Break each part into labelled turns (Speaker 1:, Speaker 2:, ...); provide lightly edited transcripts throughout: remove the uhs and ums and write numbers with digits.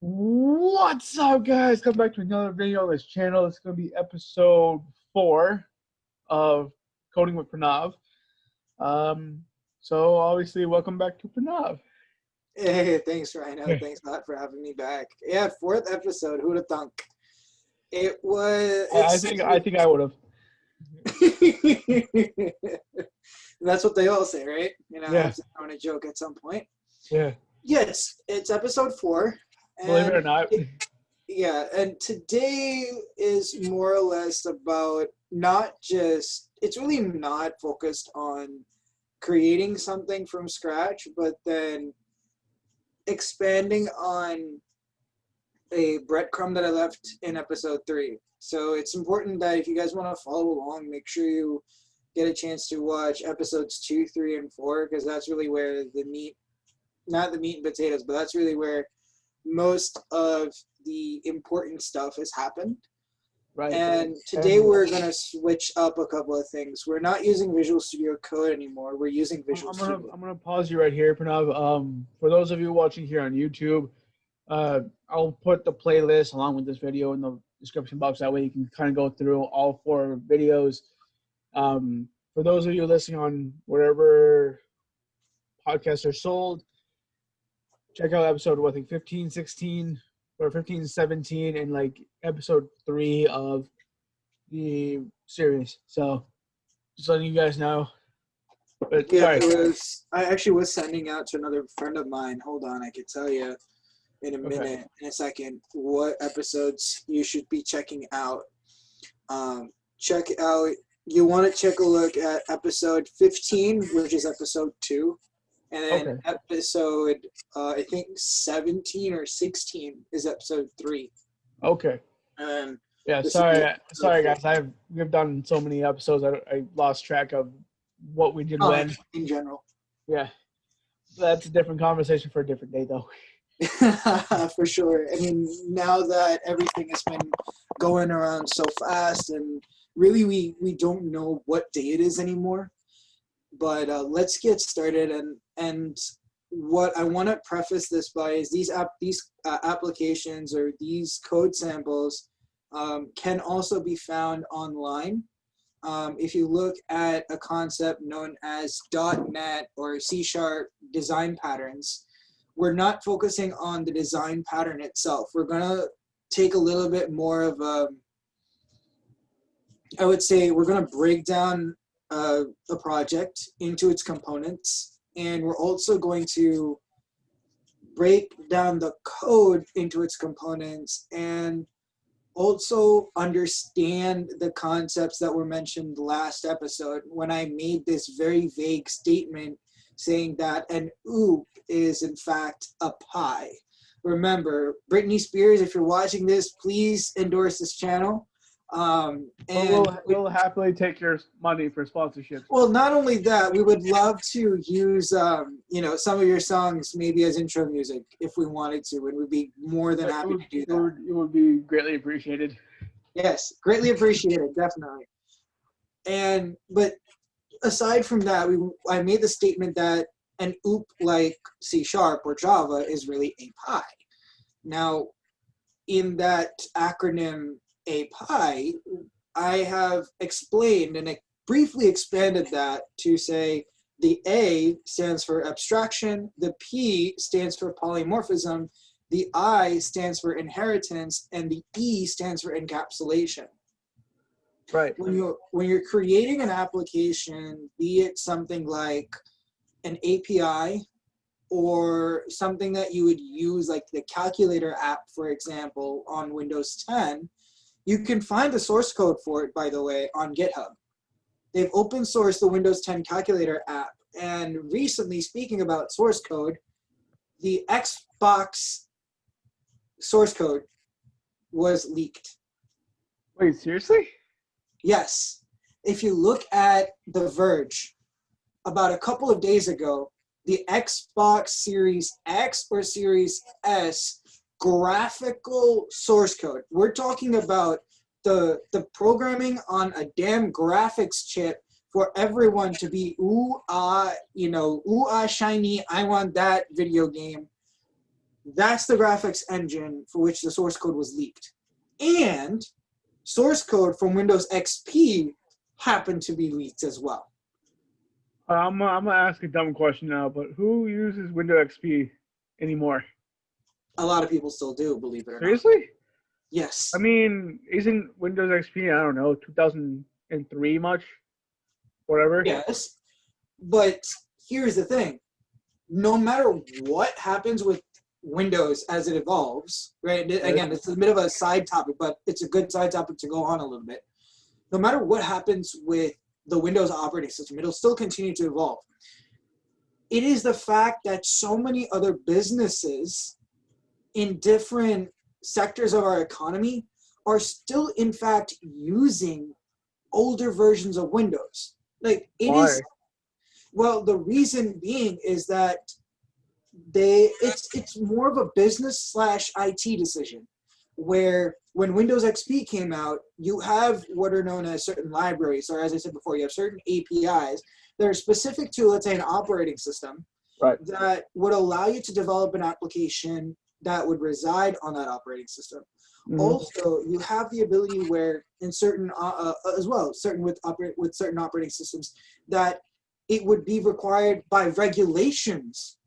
Speaker 1: What's up, guys? Come back to another video on this channel. It's going to be episode 4 of Coding with Pranav. So obviously, welcome back to Pranav.
Speaker 2: Hey, thanks, Rhino. Thanks a lot for having me back. Yeah, fourth episode. Who'd have thunk? It was.
Speaker 1: I think I would have.
Speaker 2: That's what they all say, right? You know, I
Speaker 1: Yeah.
Speaker 2: have to throw in a joke at some point.
Speaker 1: Yeah.
Speaker 2: Yeah, it's episode 4.
Speaker 1: Believe it or not.
Speaker 2: Yeah, and today is more or less about not just. It's really not focused on creating something from scratch, but then expanding on a breadcrumb that I left in episode 3. So it's important that if you guys want to follow along, make sure you get a chance to watch episodes 2, 3, and 4, because that's really where the meat, not the meat and potatoes, but that's really where most of the important stuff has happened.
Speaker 1: Right.
Speaker 2: And today we're going to switch up a couple of things. We're not using Visual Studio Code anymore. We're using Visual Studio.
Speaker 1: I'm gonna pause you right here, Pranav. For those of you watching here on YouTube, I'll put the playlist along with this video in the description box. That way you can kind of go through all 4 videos. For those of you listening on wherever podcasts are sold, check out episode, I think 15, 16, or 15, 17, and like episode 3 of the series. So just letting you guys know. But
Speaker 2: Yeah,
Speaker 1: sorry.
Speaker 2: I actually was sending out to another friend of mine. Hold on, I could tell you in a minute, in a second, what episodes you should be checking out. Check out, you want to check a look at episode 15, which is episode 2. And then episode, I think 17 or 16 is episode 3.
Speaker 1: Okay. Yeah, sorry guys. We've done so many episodes I lost track of what we did when.
Speaker 2: In general.
Speaker 1: Yeah. That's a different conversation for a different day though.
Speaker 2: For sure. I mean, now that everything has been going around so fast, and really we don't know what day it is anymore. But let's get started. And what I want to preface this by is these applications or these code samples can also be found online. If you look at a concept known as .NET or C# design patterns, we're not focusing on the design pattern itself. We're going to take a little bit more of I would say we're going to break down a project into its components, and we're also going to break down the code into its components and also understand the concepts that were mentioned last episode when I made this very vague statement saying that an oop is in fact a pie. Remember, Britney Spears, if you're watching this, please endorse this channel. And
Speaker 1: we'll happily take your money for sponsorship.
Speaker 2: Well, not only that, we would love to use some of your songs maybe as intro music if we wanted to, and we'd be more than happy to do that.
Speaker 1: It would be greatly appreciated.
Speaker 2: Yes, greatly appreciated, definitely. But aside from that, I made the statement that an OOP like C# or Java is really a pie. Now, in that acronym a pie, I have explained and I briefly expanded that to say the A stands for abstraction, the P stands for polymorphism, the I stands for inheritance, and the E stands for encapsulation.
Speaker 1: Right.
Speaker 2: When you're creating an application, be it something like an API or something that you would use like the calculator app, for example, on Windows 10, you can find the source code for it, by the way, on GitHub. They've open sourced the Windows 10 calculator app. And recently, speaking about source code, the Xbox source code was leaked.
Speaker 1: Wait, seriously?
Speaker 2: Yes. If you look at The Verge, about a couple of days ago, the Xbox Series X or Series S graphical source code. We're talking about the programming on a damn graphics chip for everyone to be ooh ah shiny, I want that video game. That's the graphics engine for which the source code was leaked. And source code from Windows XP happened to be leaked as well.
Speaker 1: I'm gonna ask a dumb question now, but who uses Windows XP anymore?
Speaker 2: A lot of people still do, believe it or not.
Speaker 1: Seriously?
Speaker 2: Yes.
Speaker 1: I mean, isn't Windows XP, I don't know, 2003 much? Whatever.
Speaker 2: Yes. But here's the thing. No matter what happens with Windows as it evolves, right? Again, it's a bit of a side topic, but it's a good side topic to go on a little bit. No matter what happens with the Windows operating system, it'll still continue to evolve. It is the fact that so many other businesses in different sectors of our economy are still, in fact, using older versions of Windows. Like, it
Speaker 1: Why?
Speaker 2: is, well, the reason being is that it's more of a business / IT decision, where when Windows XP came out, you have what are known as certain libraries, or as I said before, you have certain APIs that are specific to, let's say, an operating system,
Speaker 1: Right.
Speaker 2: that would allow you to develop an application that would reside on that operating system.
Speaker 1: Mhm.
Speaker 2: Also, you have the ability where in certain, as well, certain with certain operating systems, that it would be required by regulations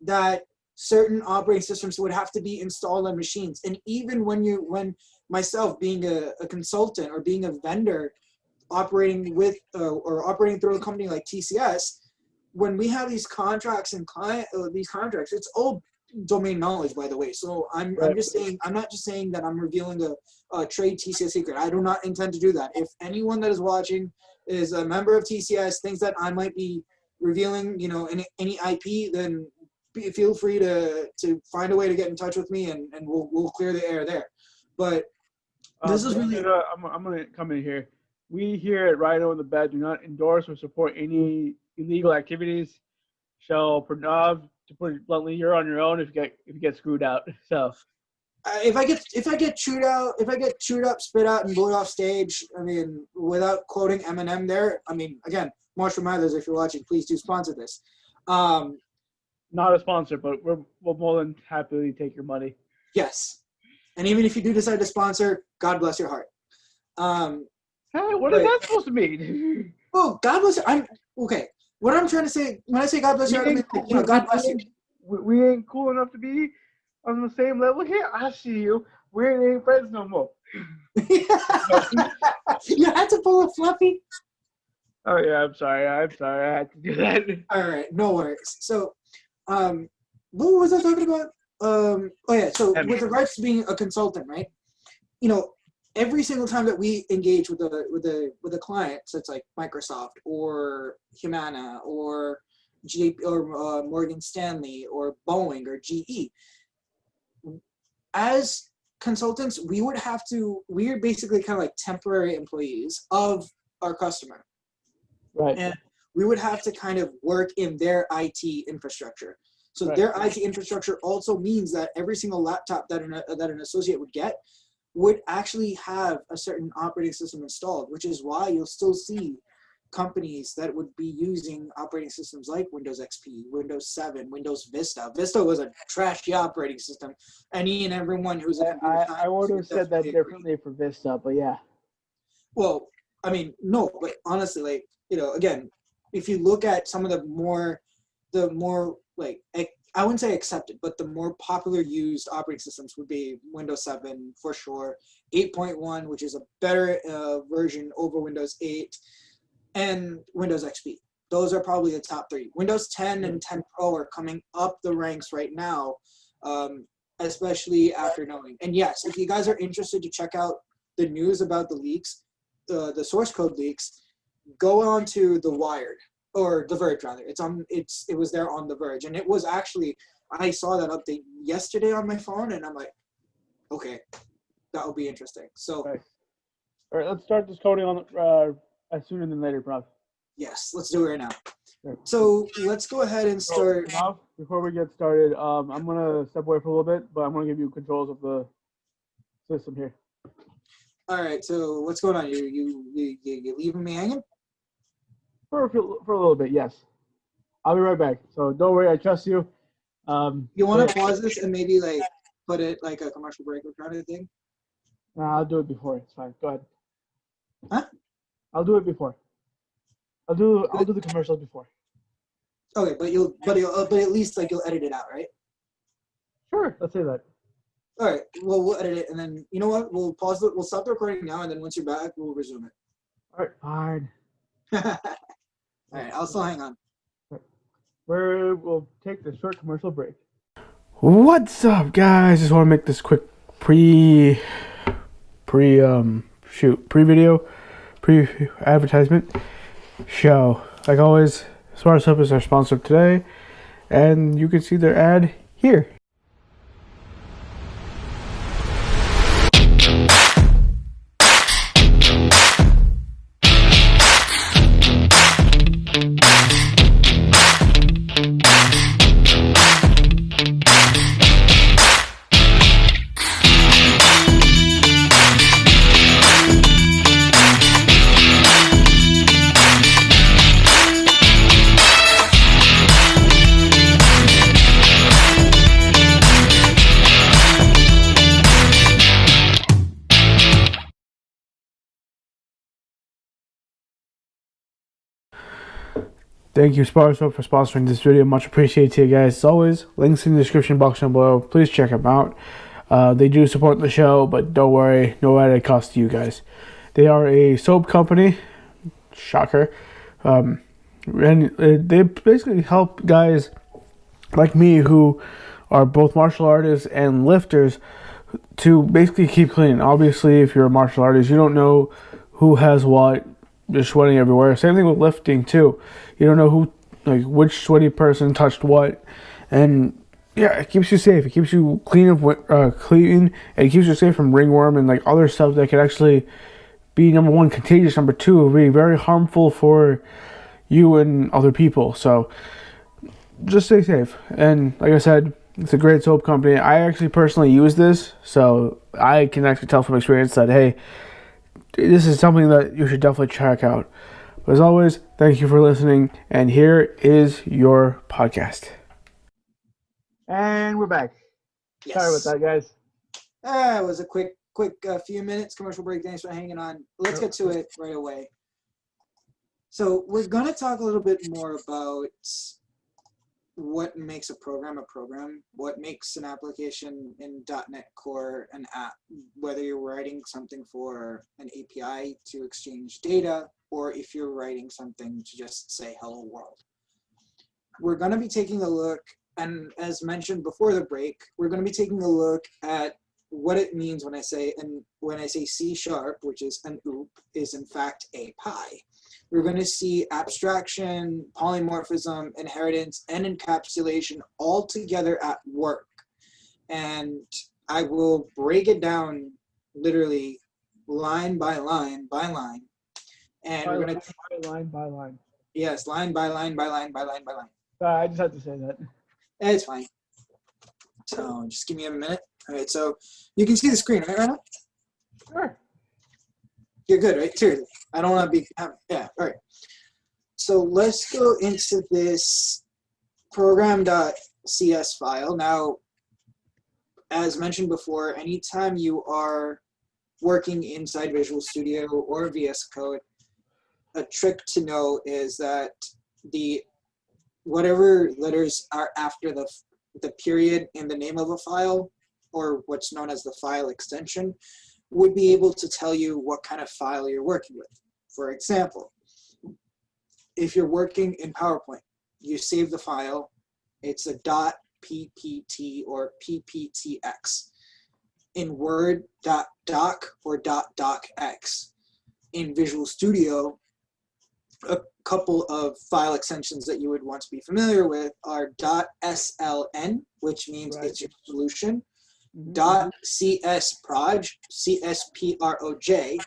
Speaker 2: that certain operating systems would have to be installed on machines. And even when myself being a consultant or being a vendor operating with or operating through a company like TCS, when we have these contracts and these contracts, it's all domain knowledge, by the way. So I'm just saying, I'm not just saying that I'm revealing a trade TCS secret. I do not intend to do that. If anyone that is watching is a member of TCS, thinks that I might be revealing, any IP, then feel free to find a way to get in touch with me, and we'll clear the air there. But this is really.
Speaker 1: I'm gonna come in here. We here at Rhino and the Bat do not endorse or support any illegal activities. So, Pranav, to put it bluntly, you're on your own if you get screwed out. So,
Speaker 2: If I get chewed up, spit out, and blown off stage, I mean, without quoting Eminem there, I mean, again, Marshall Mathers, if you're watching, please do sponsor this.
Speaker 1: Not a sponsor, but we'll more than happily take your money.
Speaker 2: Yes, and even if you do decide to sponsor, God bless your heart.
Speaker 1: Hey, what is that supposed to mean?
Speaker 2: Oh, God bless. I'm okay. What I'm trying to say when I say God bless your heart, I mean, God bless you.
Speaker 1: We ain't cool enough to be on the same level here. I see you. We ain't friends no more.
Speaker 2: You had to pull a Fluffy.
Speaker 1: Oh yeah, I'm sorry. I had to do that.
Speaker 2: All right, no worries. So, what was I talking about? Oh yeah. So with regards to being a consultant, right? Every single time that we engage with a client, so it's like Microsoft or Humana or Morgan Stanley or Boeing or GE, as consultants, we're basically kind of like temporary employees of our customer.
Speaker 1: Right.
Speaker 2: And we would have to kind of work in their IT infrastructure. So their IT infrastructure also means that every single laptop that an associate would get would actually have a certain operating system installed, which is why you'll still see companies that would be using operating systems like Windows XP, Windows 7, Windows Vista. Vista was a trashy operating system. Any and everyone who's a computer
Speaker 1: I would have said that differently for Vista, but yeah.
Speaker 2: Well, I mean, no, but honestly, like, again, if you look at some of the more like, I wouldn't say accepted, but the more popular used operating systems would be Windows 7 for sure, 8.1, which is a better version over Windows 8, and Windows XP. Those are probably the top three. Windows 10 and 10 Pro are coming up the ranks right now, especially after knowing. And yes, if you guys are interested to check out the news about the leaks, the source code leaks, go on to The Wired. Or The Verge, rather. It was there on The Verge, and it was actually, I saw that update yesterday on my phone, and I'm like, okay, that will be interesting. So,
Speaker 1: all right, let's start this coding on as sooner than later, Pranav.
Speaker 2: Yes, let's do it right now. Sure. So let's go ahead and start.
Speaker 1: Pranav, before we get started, I'm gonna step away for a little bit, but I'm gonna give you controls of the system here.
Speaker 2: All right. So what's going on? You leaving me hanging?
Speaker 1: For a little bit, yes. I'll be right back. So don't worry, I trust you.
Speaker 2: You want to
Speaker 1: but,
Speaker 2: pause this and maybe like put it like a commercial break or kind of thing?
Speaker 1: I'll do it before. It's fine. Go ahead.
Speaker 2: Huh?
Speaker 1: I'll do it before. I'll do the commercials before.
Speaker 2: Okay, but at least like you'll edit it out, right?
Speaker 1: Sure. Let's say that.
Speaker 2: All right. Well, we'll edit it, and then you know what? We'll pause it. We'll stop the recording now, and then once you're back, we'll resume it.
Speaker 1: All right. Fine.
Speaker 2: All right. I'll still hang on.
Speaker 1: We'll take the short commercial break.
Speaker 3: What's up, guys? Just want to make this quick pre advertisement show. Like always, Smart Stuff is our sponsor today, and you can see their ad here. Thank you, Sparso, for sponsoring this video. Much appreciated to you guys. As always, links in the description box down below. Please check them out. They do support the show, but don't worry, no added cost to you guys. They are a soap company. Shocker. And they basically help guys like me who are both martial artists and lifters to basically keep clean. Obviously, if you're a martial artist, you don't know who has what. You're sweating everywhere. Same thing with lifting too. You don't know who, like, which sweaty person touched what, and yeah, it keeps you safe. It keeps you clean, and it keeps you safe from ringworm and like other stuff that could actually be, number one, contagious. Number two, be very harmful for you and other people. So just stay safe. And like I said, it's a great soap company. I actually personally use this, so I can actually tell from experience that, hey, this is something that you should definitely check out. But as always, thank you for listening, and here is your podcast.
Speaker 1: And we're back.
Speaker 2: Yes.
Speaker 1: Sorry about that, guys.
Speaker 2: It was a quick few minutes commercial break. Thanks for hanging on. Let's get to it right away. So we're going to talk a little bit more about what makes a program, what makes an application in .NET Core an app, whether you're writing something for an API to exchange data, or if you're writing something to just say hello world. We're going to be taking a look, and as mentioned before the break, we're going to be taking a look at what it means when I say C#, which is an OOP, is in fact a pi. We're going to see abstraction, polymorphism, inheritance, and encapsulation all together at work. And I will break it down literally line by line by line. And we're going to
Speaker 1: line by line.
Speaker 2: Yes, line by line by line by line by line.
Speaker 1: I just had to say that.
Speaker 2: It's fine. So just give me a minute. All right, so you can see the screen, right, Rhino?
Speaker 1: Sure.
Speaker 2: You're good, right? Seriously. I don't want to be, yeah, all right. So let's go into this program.cs file. Now, as mentioned before, anytime you are working inside Visual Studio or VS Code, a trick to know is that whatever letters are after the period in the name of a file, or what's known as the file extension, would be able to tell you what kind of file you're working with. For example, if you're working in PowerPoint, you save the file, it's a .ppt or pptx. In Word, .doc or .docx. In Visual Studio, a couple of file extensions that you would want to be familiar with are .sln, which means it's your solution, .csproj, CSPROJ,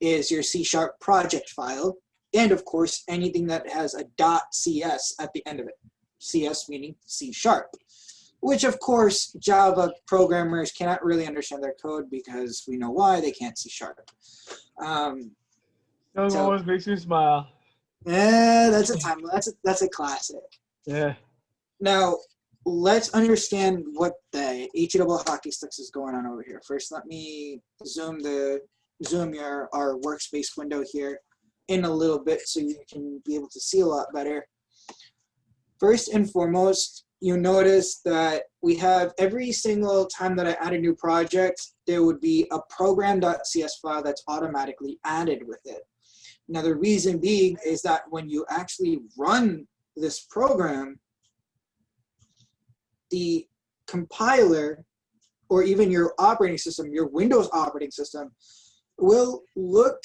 Speaker 2: is your C# project file, and of course anything that has a .cs at the end of it. CS meaning C#, which of course Java programmers cannot really understand their code because we know why, they can't C#.
Speaker 1: That always makes me smile.
Speaker 2: Yeah, that's a classic.
Speaker 1: Yeah.
Speaker 2: Now, let's understand what the HE double hockey sticks is going on over here. First, let me zoom our workspace window here in a little bit so you can be able to see a lot better. First and foremost, you notice that we have every single time that I add a new project, there would be a program.cs file that's automatically added with it. Now, the reason being is that when you actually run this program, the compiler or even your operating system, your Windows operating system, will look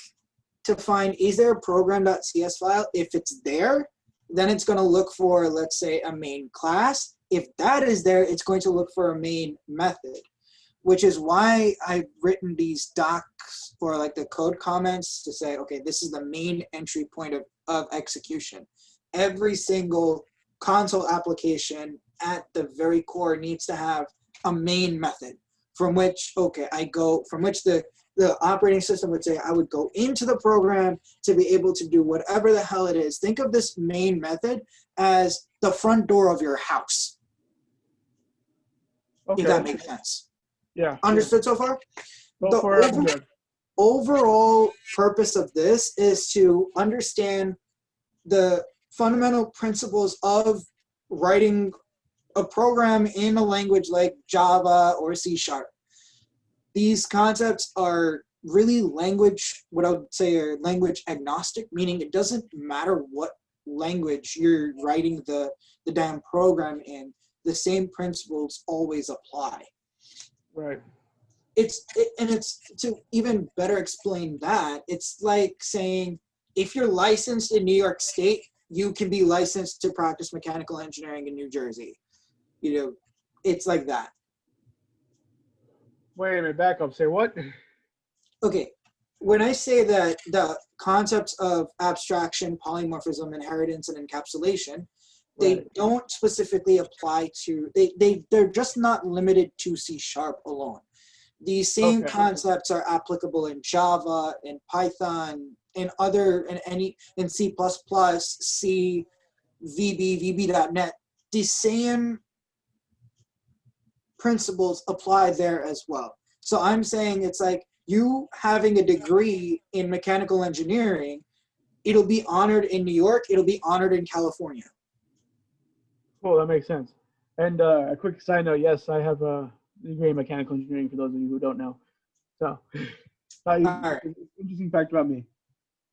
Speaker 2: to find, is there a program.cs file? If it's there, then it's going to look for, let's say, a main class. If that is there, it's going to look for a main method, which is why I've written these docs or like the code comments to say, okay, this is the main entry point of execution. Every single console application at the very core needs to have a main method from which, the operating system would say, I would go into the program to be able to do whatever the hell it is. Think of this main method as the front door of your house.
Speaker 1: Okay.
Speaker 2: If that makes sense.
Speaker 1: Yeah.
Speaker 2: Understood so far?
Speaker 1: Go for it.
Speaker 2: The overall purpose of this is to understand the fundamental principles of writing a program in a language like Java or C#. These concepts are really what I would say are language agnostic, meaning it doesn't matter what language you're writing the damn program in, the same principles always apply.
Speaker 1: Right.
Speaker 2: It's to even better explain that, it's like saying if you're licensed in New York State, you can be licensed to practice mechanical engineering in New Jersey. It's like that.
Speaker 1: Wait a minute, back up. Say what?
Speaker 2: Okay, when I say that the concepts of abstraction, polymorphism, inheritance, and encapsulation, they don't specifically apply to, they're just not limited to C# alone. These same concepts are applicable in Java, in Python, in C++, C, VB, VB.NET. The same principles apply there as well. So I'm saying it's like you having a degree in mechanical engineering, it'll be honored in New York, it'll be honored in California.
Speaker 1: Cool, that makes sense. And a quick side note, yes, I have a degree in mechanical engineering for those of you who don't know. So,
Speaker 2: right.
Speaker 1: Interesting fact about me.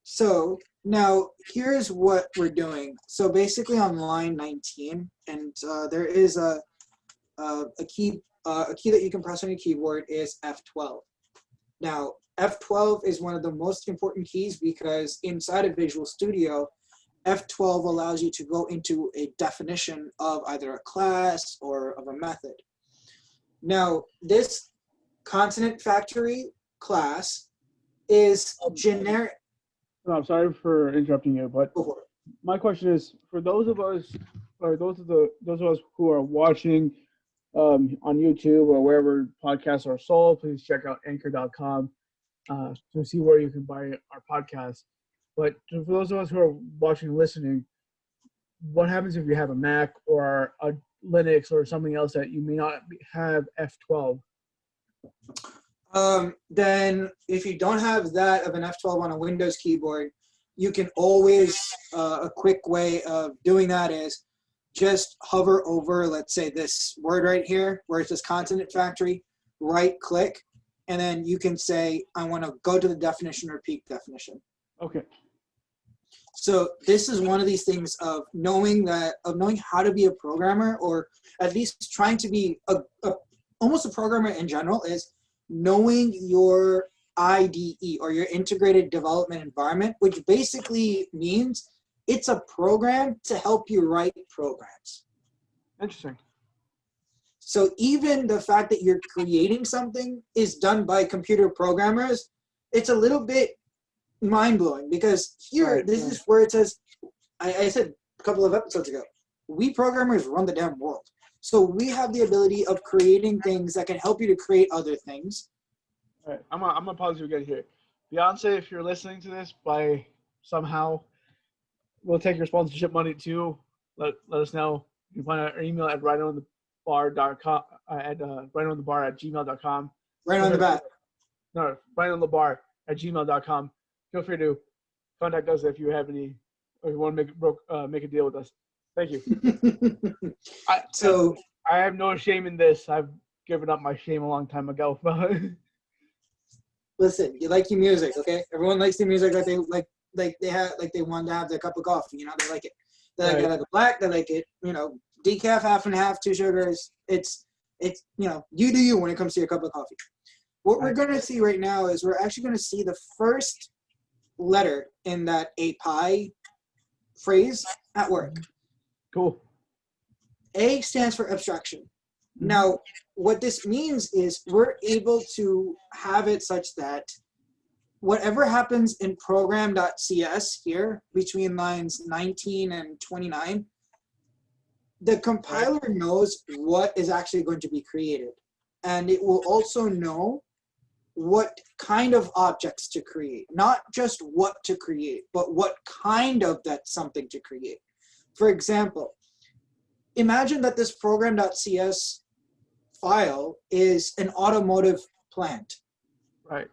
Speaker 2: So now here's what we're doing. So basically on line 19, and there is a key that you can press on your keyboard is F12. Now, F12 is one of the most important keys because inside of Visual Studio, F12 allows you to go into a definition of either a class or of a method. Now, this consonant factory class is generic.
Speaker 1: No, I'm sorry for interrupting you, but my question is for those of us, or those of us who are watching on YouTube or wherever podcasts are sold, please check out anchor.com to see where you can buy our podcast. But for those of us who are watching and listening, what happens if you have a Mac or a Linux or something else that you may not have F12?
Speaker 2: Then if you don't have that of an F12 on a Windows keyboard, you can always, a quick way of doing that is just hover over, let's say this word right here, where it says consonant factory, right click, and then you can say, I want to go to the definition or peak definition.
Speaker 1: Okay.
Speaker 2: So this is one of these things of knowing how to be a programmer, or at least trying to be almost a programmer in general, is knowing your IDE or your integrated development environment, which basically means it's a program to help you write programs.
Speaker 1: Interesting.
Speaker 2: So even the fact that you're creating something is done by computer programmers, it's a little bit mind-blowing because here, this is where it says, I said a couple of episodes ago, we programmers run the damn world. So we have the ability of creating things that can help you to create other things.
Speaker 1: All right, I'm gonna pause you again here. Beyonce, if you're listening to this by somehow, we'll take your sponsorship money too. Let us know. You can find our email at Rhino rhinoonthebar.com at rhinoonthebar@gmail.com.
Speaker 2: Right on the bat.
Speaker 1: No, rhinoonthebar@gmail.com. Feel free to contact us if you have any, or you want to make a deal with us. Thank you.
Speaker 2: So
Speaker 1: I have no shame in this. I've given up my shame a long time ago.
Speaker 2: listen, you like your music, okay? Everyone likes their music like they they want to have their cup of coffee, you know, they like it. They like it like a black, they like it, you know, decaf, half and half, 2 sugars. It's you know, you do you when it comes to your cup of coffee. What we're gonna see right now is we're actually gonna see the first letter in that API phrase at work.
Speaker 1: Cool.
Speaker 2: A stands for abstraction. Now, what this means is we're able to have it such that whatever happens in program.cs here between lines 19 and 29, the compiler knows what is actually going to be created. And it will also know what kind of objects to create, not just what to create, but what kind of that something to create. For example, imagine that this program.cs file is an automotive plant.
Speaker 1: Right.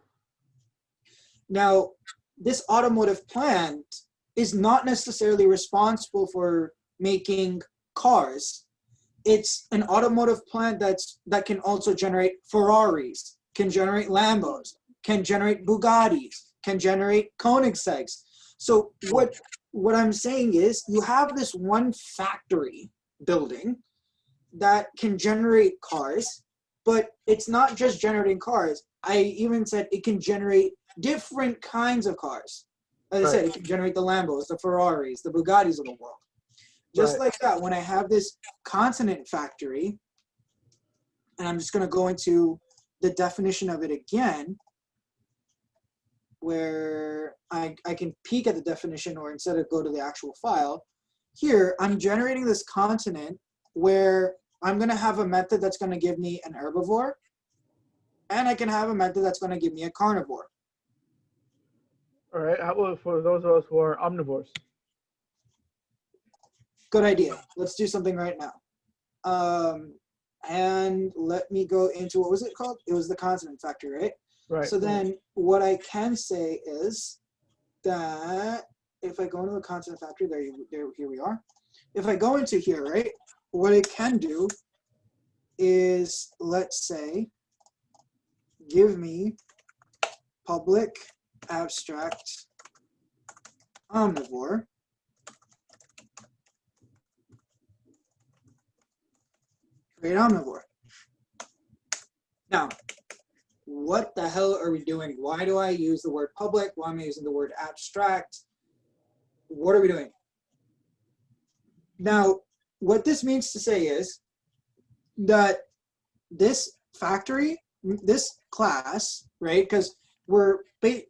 Speaker 2: Now, this automotive plant is not necessarily responsible for making cars. It's an automotive plant that can also generate Ferraris, can generate Lambos, can generate Bugattis, can generate Koenigseggs. So what I'm saying is you have this one factory building that can generate cars, but it's not just generating cars. I even said it can generate different kinds of cars. As I said, it can generate the Lambos, the Ferraris, the Bugattis of the world. Just like that, when I have this consonant factory, and I'm just going to go into the definition of it again, where I can peek at the definition, or instead of go to the actual file. Here, I'm generating this consonant where I'm going to have a method that's going to give me an herbivore, and I can have a method that's going to give me a carnivore.
Speaker 1: All right. How about for those of us who are omnivores?
Speaker 2: Good idea. Let's do something right now. And let me go into, what was it called? It was the consonant factory, right?
Speaker 1: Right.
Speaker 2: So then what I can say is that if I go into the consonant factory, here we are. If I go into here, right, what it can do is, let's say, give me public abstract omnivore. Create omnivore. Now, what the hell are we doing? Why do I use the word public? Why am I using the word abstract? What are we doing? Now, what this means to say is that this factory, this class, right? Because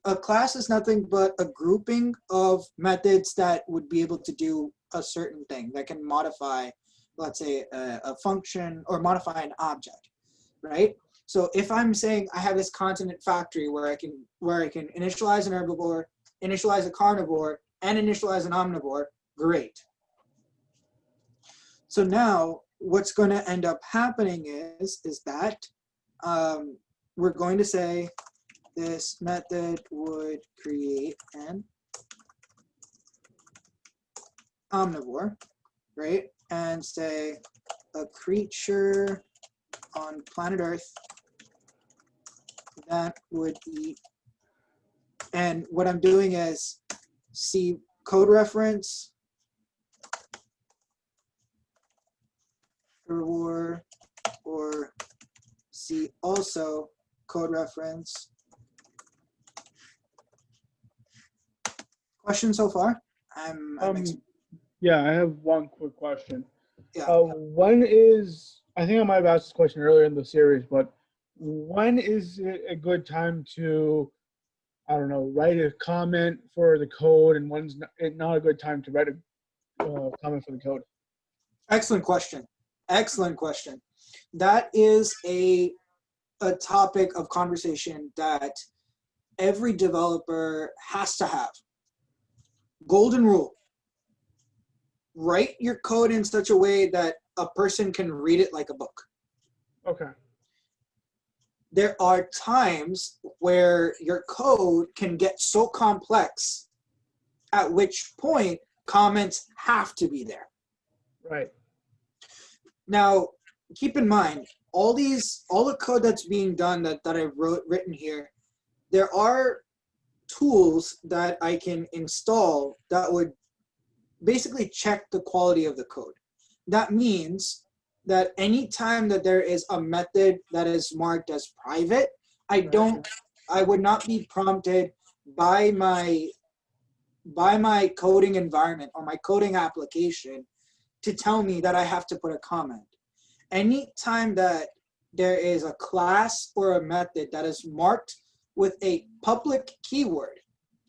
Speaker 2: a class is nothing but a grouping of methods that would be able to do a certain thing that can modify, let's say, a function or modify an object, right? So if I'm saying I have this consonant factory where I can initialize an herbivore, initialize a carnivore, and initialize an omnivore, great. So now what's going to end up happening is that we're going to say this method would create an omnivore, right? And say a creature on planet Earth that would eat. And what I'm doing is see code reference, herbivore, or see also code reference. Question so far?
Speaker 1: Yeah, I have one quick question.
Speaker 2: Yeah.
Speaker 1: I think I might have asked this question earlier in the series, but when is it a good time to, I don't know, write a comment for the code, and when's not a good time to write a comment for the code?
Speaker 2: Excellent question. Excellent question. That is a topic of conversation that every developer has to have. Golden rule. Write your code in such a way that a person can read it like a book.
Speaker 1: Okay.
Speaker 2: There are times where your code can get so complex, at which point comments have to be there.
Speaker 1: Right.
Speaker 2: Now, keep in mind, all the code that's being done that I've written here, there are tools that I can install that would basically check the quality of the code. That means that anytime that there is a method that is marked as private, I would not be prompted by my coding environment or my coding application to tell me that I have to put a comment. Anytime that there is a class or a method that is marked with a public keyword.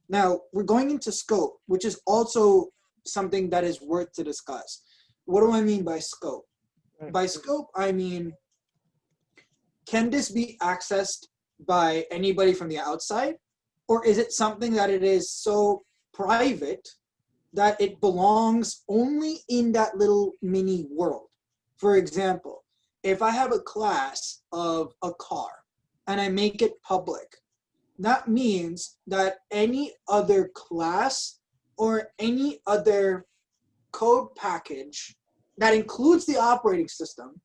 Speaker 2: Now, we're going into scope, which is also something that is worth to discuss. What do I mean by scope? By scope, I mean, can this be accessed by anybody from the outside? Or is it something that it is so private that it belongs only in that little mini world? For example, if I have a class of a car and I make it public, that means that any other class or any other code package that includes the operating system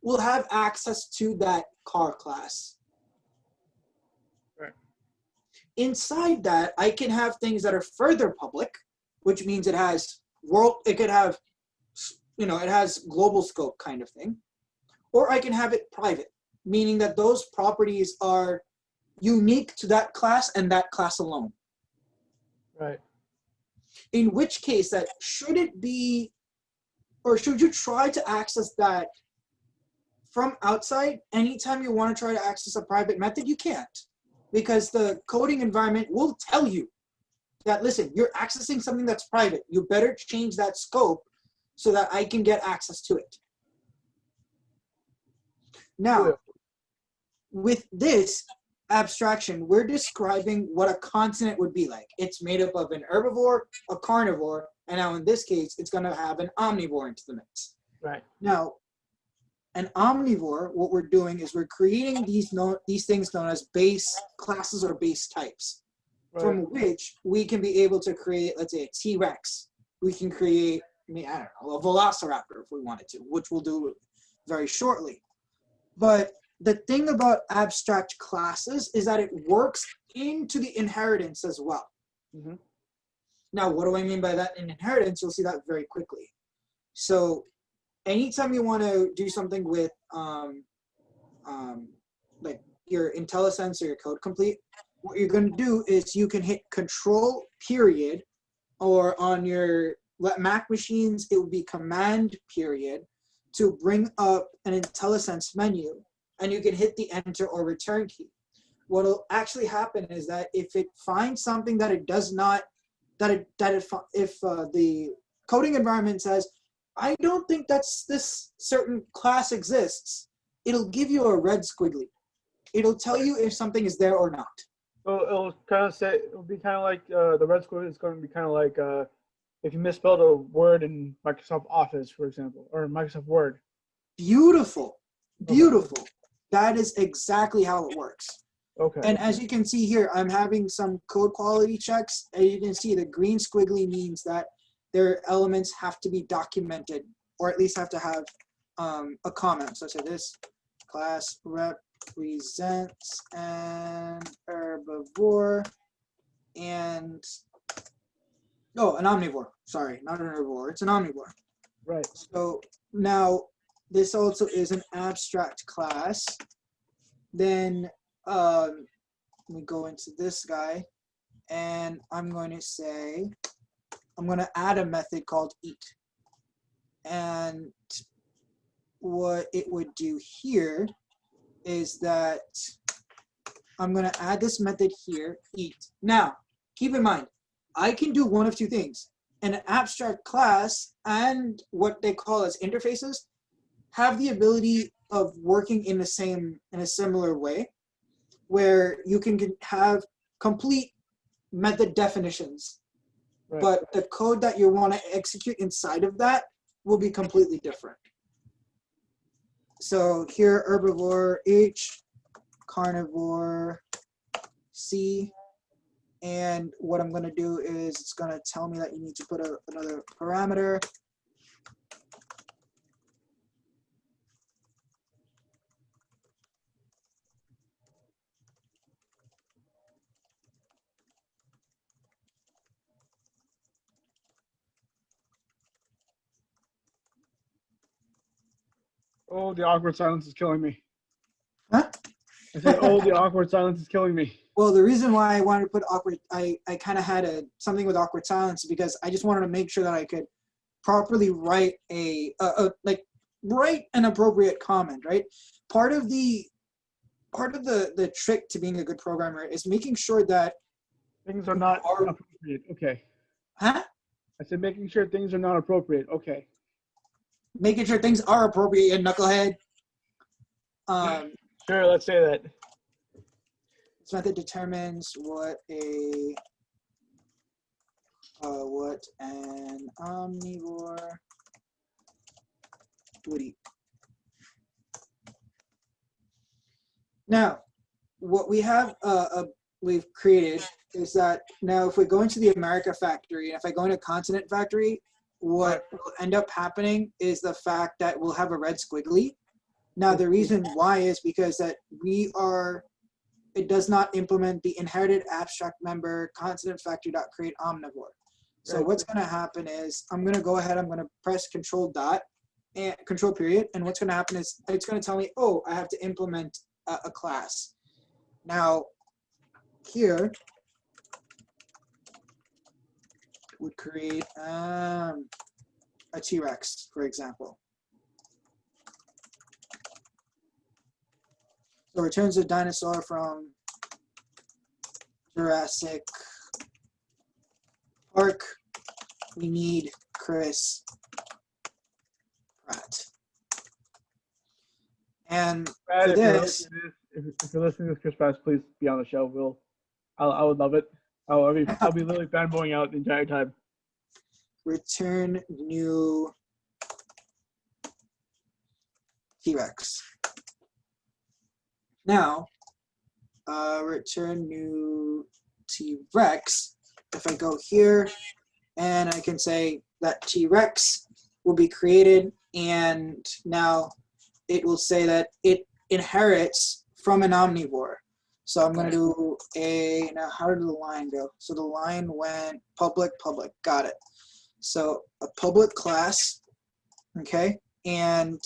Speaker 2: will have access to that car class.
Speaker 1: Right.
Speaker 2: Inside that, I can have things that are further public, which means it has it has global scope kind of thing, or I can have it private, meaning that those properties are unique to that class and that class alone.
Speaker 1: Right.
Speaker 2: In which case, that should it be, or should you try to access that from outside? Anytime you want to try to access a private method, you can't, because the coding environment will tell you that, listen, you're accessing something that's private. You better change that scope so that I can get access to it. Now, with this abstraction, we're describing what a consonant would be like. It's made up of an herbivore, a carnivore, and now in this case, it's going to have an omnivore into the mix.
Speaker 1: Right.
Speaker 2: Now, an omnivore, what we're doing is we're creating these things known as base classes or base types, from which we can be able to create, let's say, a T-Rex. We can create, I don't know, a velociraptor if we wanted to, which we'll do very shortly. But the thing about abstract classes is that it works into the inheritance as well.
Speaker 1: Mm-hmm.
Speaker 2: Now, what do I mean by that in inheritance? You'll see that very quickly. So anytime you want to do something with like your IntelliSense or your code complete, what you're going to do is you can hit Control period, or on your Mac machines, it would be Command period, to bring up an IntelliSense menu, and you can hit the Enter or Return key. What will actually happen is that if it finds something that it does not, if the coding environment says, I don't think this certain class exists, it'll give you a red squiggly. It'll tell you if something is there or not.
Speaker 1: So it'll kind of say, it'll be kind of like the red square is going to be kind of like if you misspelled a word in Microsoft Office, for example, or Microsoft Word.
Speaker 2: Beautiful. Beautiful.
Speaker 1: Okay.
Speaker 2: That is exactly how it works.
Speaker 1: Okay.
Speaker 2: And as you can see here, I'm having some code quality checks. And you can see the green squiggly means that their elements have to be documented, or at least have to have a comment. So I say this class represents an herbivore and, an omnivore. Sorry, not an herbivore. It's an omnivore.
Speaker 1: Right.
Speaker 2: So now this also is an abstract class. Then we go into this guy, and I'm going to say, I'm going to add a method called eat. And what it would do here is that I'm going to add this method here, eat. Now, keep in mind, I can do one of two things. An abstract class and what they call as interfaces have the ability of working in a similar way, where you can have complete method definitions, right, but the code that you want to execute inside of that will be completely different. So here, herbivore H, carnivore C, and what I'm going to do is it's going to tell me that you need to put another parameter.
Speaker 1: Oh, the awkward silence is killing me.
Speaker 2: Huh?
Speaker 1: I said, oh, the awkward silence is killing me.
Speaker 2: Well, the reason why I wanted to put awkward, I kind of had something with awkward silence because I just wanted to make sure that I could properly write write an appropriate comment, right? Part of the trick to being a good programmer is making sure that
Speaker 1: things are not appropriate. Okay.
Speaker 2: Huh?
Speaker 1: I said making sure things are not appropriate. Okay.
Speaker 2: Making sure things are appropriate, you knucklehead.
Speaker 1: Sure, let's say that.
Speaker 2: This method determines what an omnivore would eat. Now, what we have we've created is that now if we go into the America factory and if I go into continent factory, what will end up happening is the fact that we'll have a red squiggly. Now the reason why is because that it does not implement the inherited abstract member continent factory.create omnivore. So what's going to happen is I'm going to go ahead, I'm going to press control dot and control period. And what's going to happen is it's going to tell me, oh, I have to implement a class. Now here would create a T-Rex, for example. So returns a dinosaur from Jurassic Park. We need Chris Pratt. And
Speaker 1: Brad,
Speaker 2: for this,
Speaker 1: if you're listening to this, Chris Pratt, please be on the show. I would love it. I'll be literally fanboying out the entire time.
Speaker 2: Return new T-Rex. Now, return new T-Rex. If I go here and I can say that T-Rex will be created, and now it will say that it inherits from an omnivore. So I'm going to do now how did the line go? So the line went public, got it. So a public class, okay? And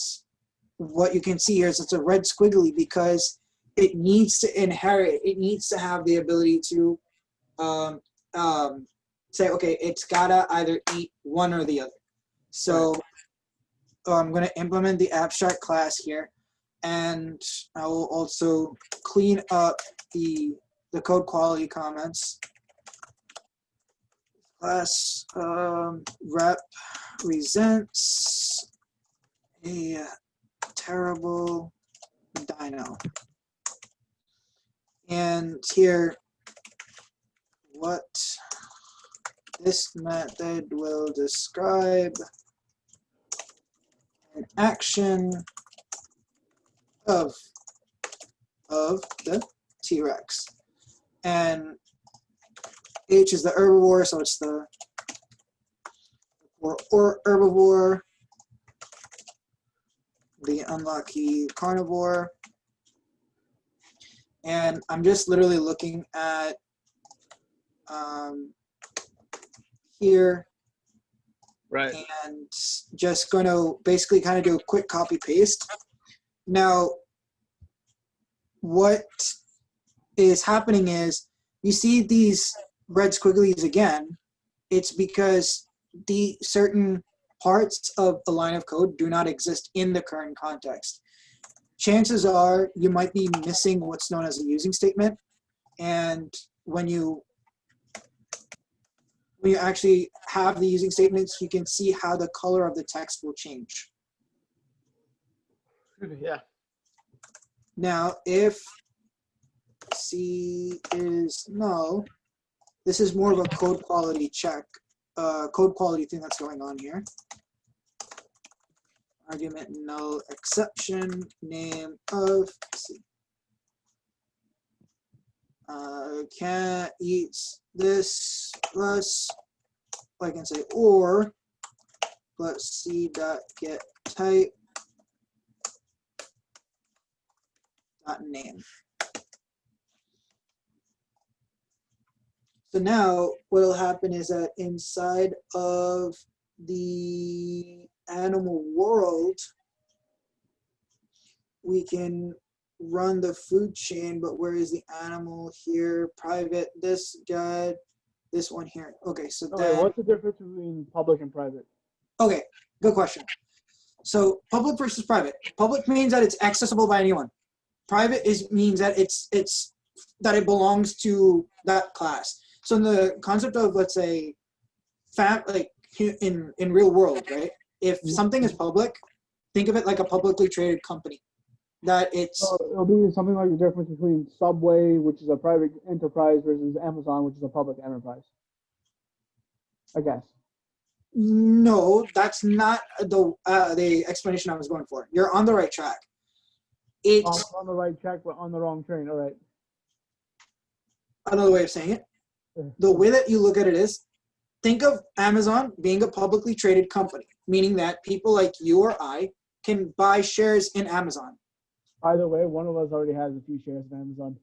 Speaker 2: what you can see here is it's a red squiggly because it needs to inherit, it needs to have the ability to say, okay, it's gotta either eat one or the other. So I'm gonna implement the abstract class here, and I will also clean up the code quality comments. Class represents a terrible dino. And here, what this method will describe an action of the T-Rex. And H is the herbivore, so it's the or herbivore, the unlucky carnivore. And I'm just literally looking at here,
Speaker 1: right?
Speaker 2: And just going to basically kind of do a quick copy paste. Now, what is happening is you see these red squigglies again. It's because the certain parts of the line of code do not exist in the current context. Chances are you might be missing what's known as a using statement, and when you actually have the using statements, you can see how the color of the text will change.
Speaker 1: Yeah.
Speaker 2: Now, if C is null, this is more of a code quality check, code quality thing that's going on here. argument null exception name of C. Cat eats this plus, I can say or plus C dot get type dot name. So now what will happen is that inside of the animal world, we can run the food chain, but where is the animal here? Private, this guy, this one here. Okay, so
Speaker 1: Okay,
Speaker 2: then,
Speaker 1: what's the difference between public and private?
Speaker 2: okay, good question. So public versus private. Public means that it's accessible by anyone. Private means that it's that it belongs to that class. So in the concept of, let's say, like in real world, right? If something is public, think of it like a publicly traded company. That it's
Speaker 1: So it'll be something like the difference between Subway, which is a private enterprise, versus Amazon, which is a public enterprise. I guess.
Speaker 2: no, that's not the explanation I was going for. You're on the right track. It's
Speaker 1: On the right track, but on the wrong train. All right.
Speaker 2: another way of saying it. The way that you look at it is, think of Amazon being a publicly traded company, meaning that people like you or I can buy shares in Amazon.
Speaker 1: By the way, one of us already has a few shares of Amazon.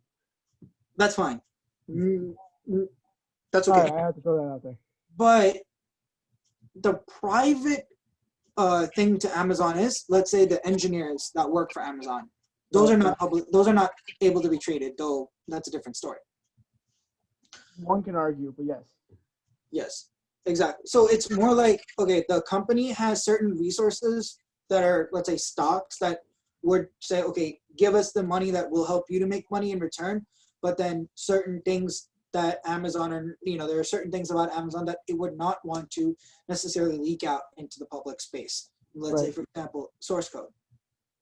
Speaker 2: That's fine. That's
Speaker 1: All
Speaker 2: okay.
Speaker 1: right, I have to throw that out there.
Speaker 2: But the private thing to Amazon is, let's say, the engineers that work for Amazon. Those are not public. Those are not able to be traded, though. That's a different story.
Speaker 1: One can argue, but yes.
Speaker 2: Yes, exactly. So it's more like, okay, the company has certain resources that are, let's say, stocks that would say, okay, give us the money that will help you to make money in return. But then certain things that Amazon, or there are certain things about Amazon that it would not want to necessarily leak out into the public space. Let's say, for example, source code.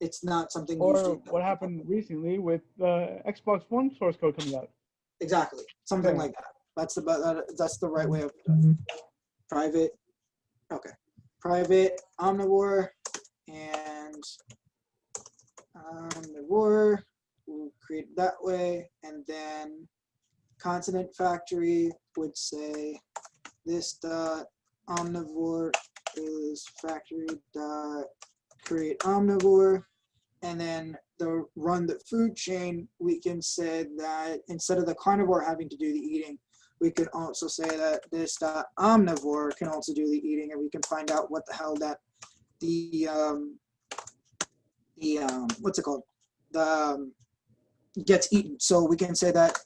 Speaker 2: It's not something.
Speaker 1: Or what happened recently with the Xbox One source code coming out.
Speaker 2: Exactly, something like that. That's the right way of doing it. Private, okay. Private omnivore and omnivore. We'll create it that way, and then consonant factory would say this dot omnivore is factory dot create omnivore, and then the run the food chain, we can say that instead of the carnivore having to do the eating, we could also say that this omnivore can also do the eating, and we can find out what the hell that the what's it called, the gets eaten. So we can say that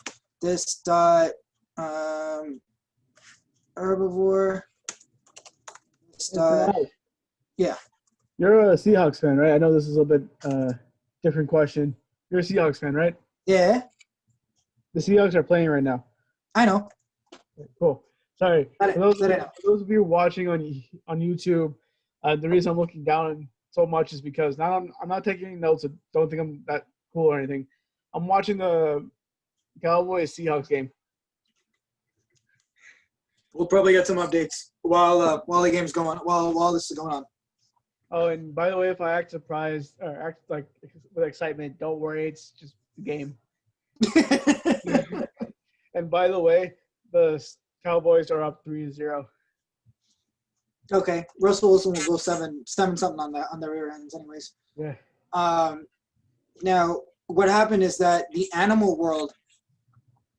Speaker 2: this dot herbivore, this dot, yeah.
Speaker 1: You're a Seahawks fan, right? I know this is a bit different question. You're a Seahawks fan, right?
Speaker 2: Yeah.
Speaker 1: The Seahawks are playing right now.
Speaker 2: I know.
Speaker 1: Cool. Sorry.
Speaker 2: For
Speaker 1: those of you watching on YouTube, the reason I'm looking down so much is because now I'm not taking any notes. So don't think I'm that cool or anything. I'm watching the Cowboys Seahawks game.
Speaker 2: We'll probably get some updates while the game's going, while this is going on.
Speaker 1: Oh, and by the way, if I act surprised or act like with excitement, don't worry, it's just the game. And by the way, the Cowboys are up 3-0.
Speaker 2: Okay, Russell Wilson will go seven something on the rear ends, anyways.
Speaker 1: Yeah.
Speaker 2: Now, what happened is that the animal world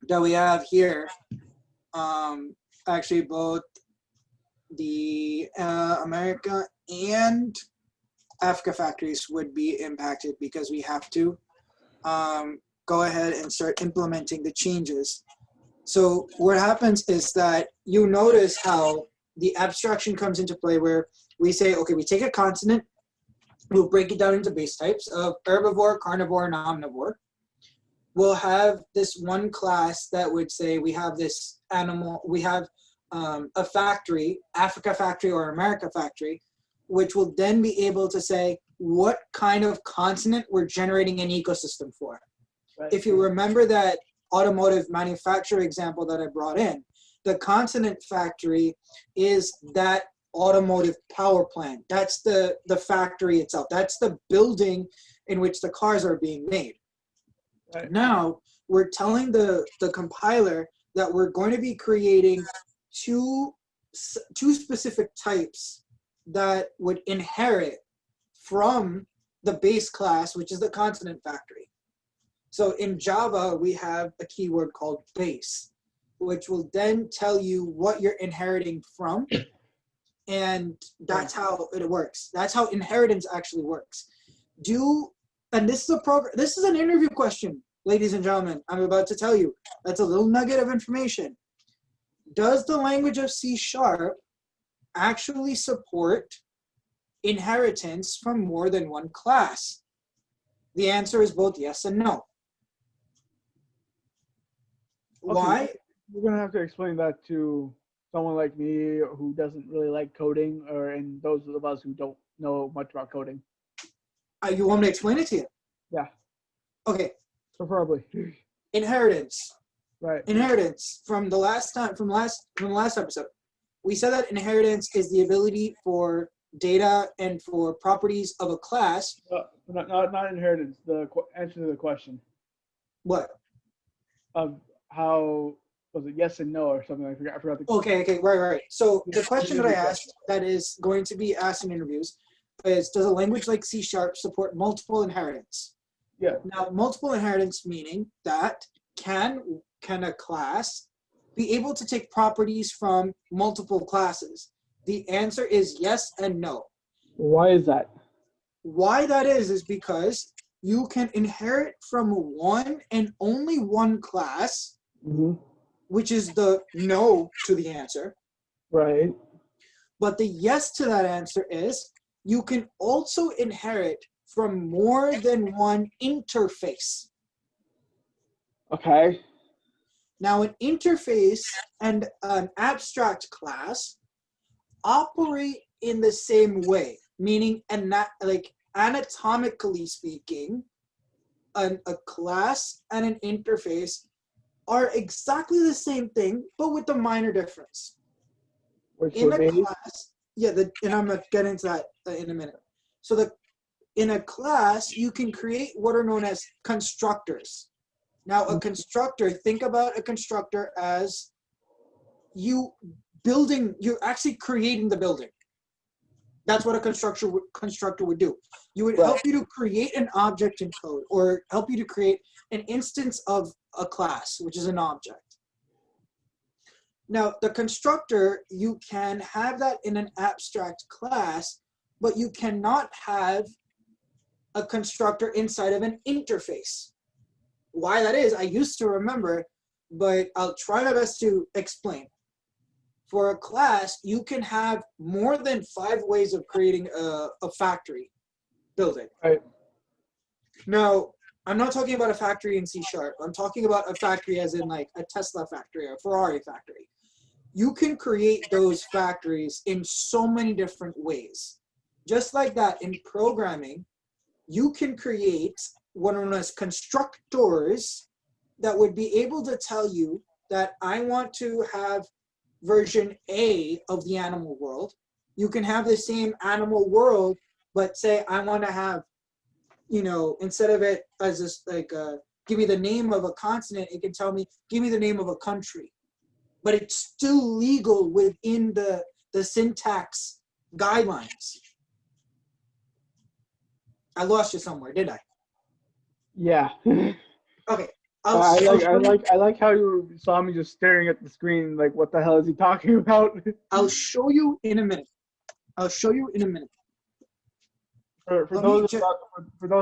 Speaker 2: that we have here, actually both the America and Africa factories would be impacted because we have to go ahead and start implementing the changes. So what happens is that you notice how the abstraction comes into play where we say, okay, we take a consonant, we'll break it down into base types of herbivore, carnivore, and omnivore. We'll have this one class that would say we have this animal, we have a factory, Africa factory or America factory, which will then be able to say what kind of consonant we're generating an ecosystem for. Right. If you remember that automotive manufacturer example that I brought in, the consonant factory is that automotive power plant. That's the factory itself. That's the building in which the cars are being made.
Speaker 1: Right.
Speaker 2: Now, we're telling the compiler that we're going to be creating two specific types that would inherit from the base class, which is the consonant factory. So in Java, we have a keyword called base, which will then tell you what you're inheriting from. And that's how it works. That's how inheritance actually works. And this is an interview question, ladies and gentlemen. I'm about to tell you. That's a little nugget of information. Does the language of C# actually support inheritance from more than one class? The answer is both yes and no.
Speaker 1: Okay,
Speaker 2: Why?
Speaker 1: You're gonna have to explain that to someone like me who doesn't really like coding, and those of us who don't know much about coding.
Speaker 2: You want me to explain it to you?
Speaker 1: Yeah.
Speaker 2: Okay.
Speaker 1: Preferably.
Speaker 2: Inheritance.
Speaker 1: Right.
Speaker 2: Inheritance from the last episode. We said that inheritance is the ability for data and for properties of a class.
Speaker 1: Not inheritance. The answer to the question.
Speaker 2: What?
Speaker 1: How was it? Yes and no or something? I forgot the.
Speaker 2: Okay, right. So the question that I asked that is going to be asked in interviews is, does a language like C# support multiple inheritance?
Speaker 1: Yeah.
Speaker 2: Now, multiple inheritance meaning that can a class be able to take properties from multiple classes? The answer is yes and no.
Speaker 1: Why is that?
Speaker 2: Why that is because you can inherit from one and only one class, which is the no to the answer.
Speaker 1: Right.
Speaker 2: But the yes to that answer is you can also inherit from more than one interface.
Speaker 1: Okay.
Speaker 2: Now, an interface and an abstract class operate in the same way, meaning like anatomically speaking, a class and an interface are exactly the same thing, but with a minor difference. In a class, and I'm gonna get into that in a minute. So in a class, you can create what are known as constructors. Now, a constructor, think about a constructor as you're actually creating the building. That's what a constructor would do. You would help you to create an object in code, or help you to create an instance of a class, which is an object. Now, the constructor, you can have that in an abstract class, but you cannot have a constructor inside of an interface. Why that is, I used to remember, but I'll try my best to explain. For a class, you can have more than 5 ways of creating a factory building.
Speaker 1: Right.
Speaker 2: Now, I'm not talking about a factory in C#. I'm talking about a factory as in like a Tesla factory or a Ferrari factory. You can create those factories in so many different ways. Just like that, in programming, you can create what are known as constructors that would be able to tell you that I want to have version A of the animal world. You can have the same animal world, but say I want to have, instead of it as this give me the name of a continent, it can tell me, give me the name of a country. But it's still legal within the syntax guidelines. I lost you somewhere, did I?
Speaker 1: Yeah.
Speaker 2: Okay.
Speaker 1: I like how you saw me just staring at the screen like, what the hell is he talking about?
Speaker 2: I'll show you in a minute.
Speaker 1: For those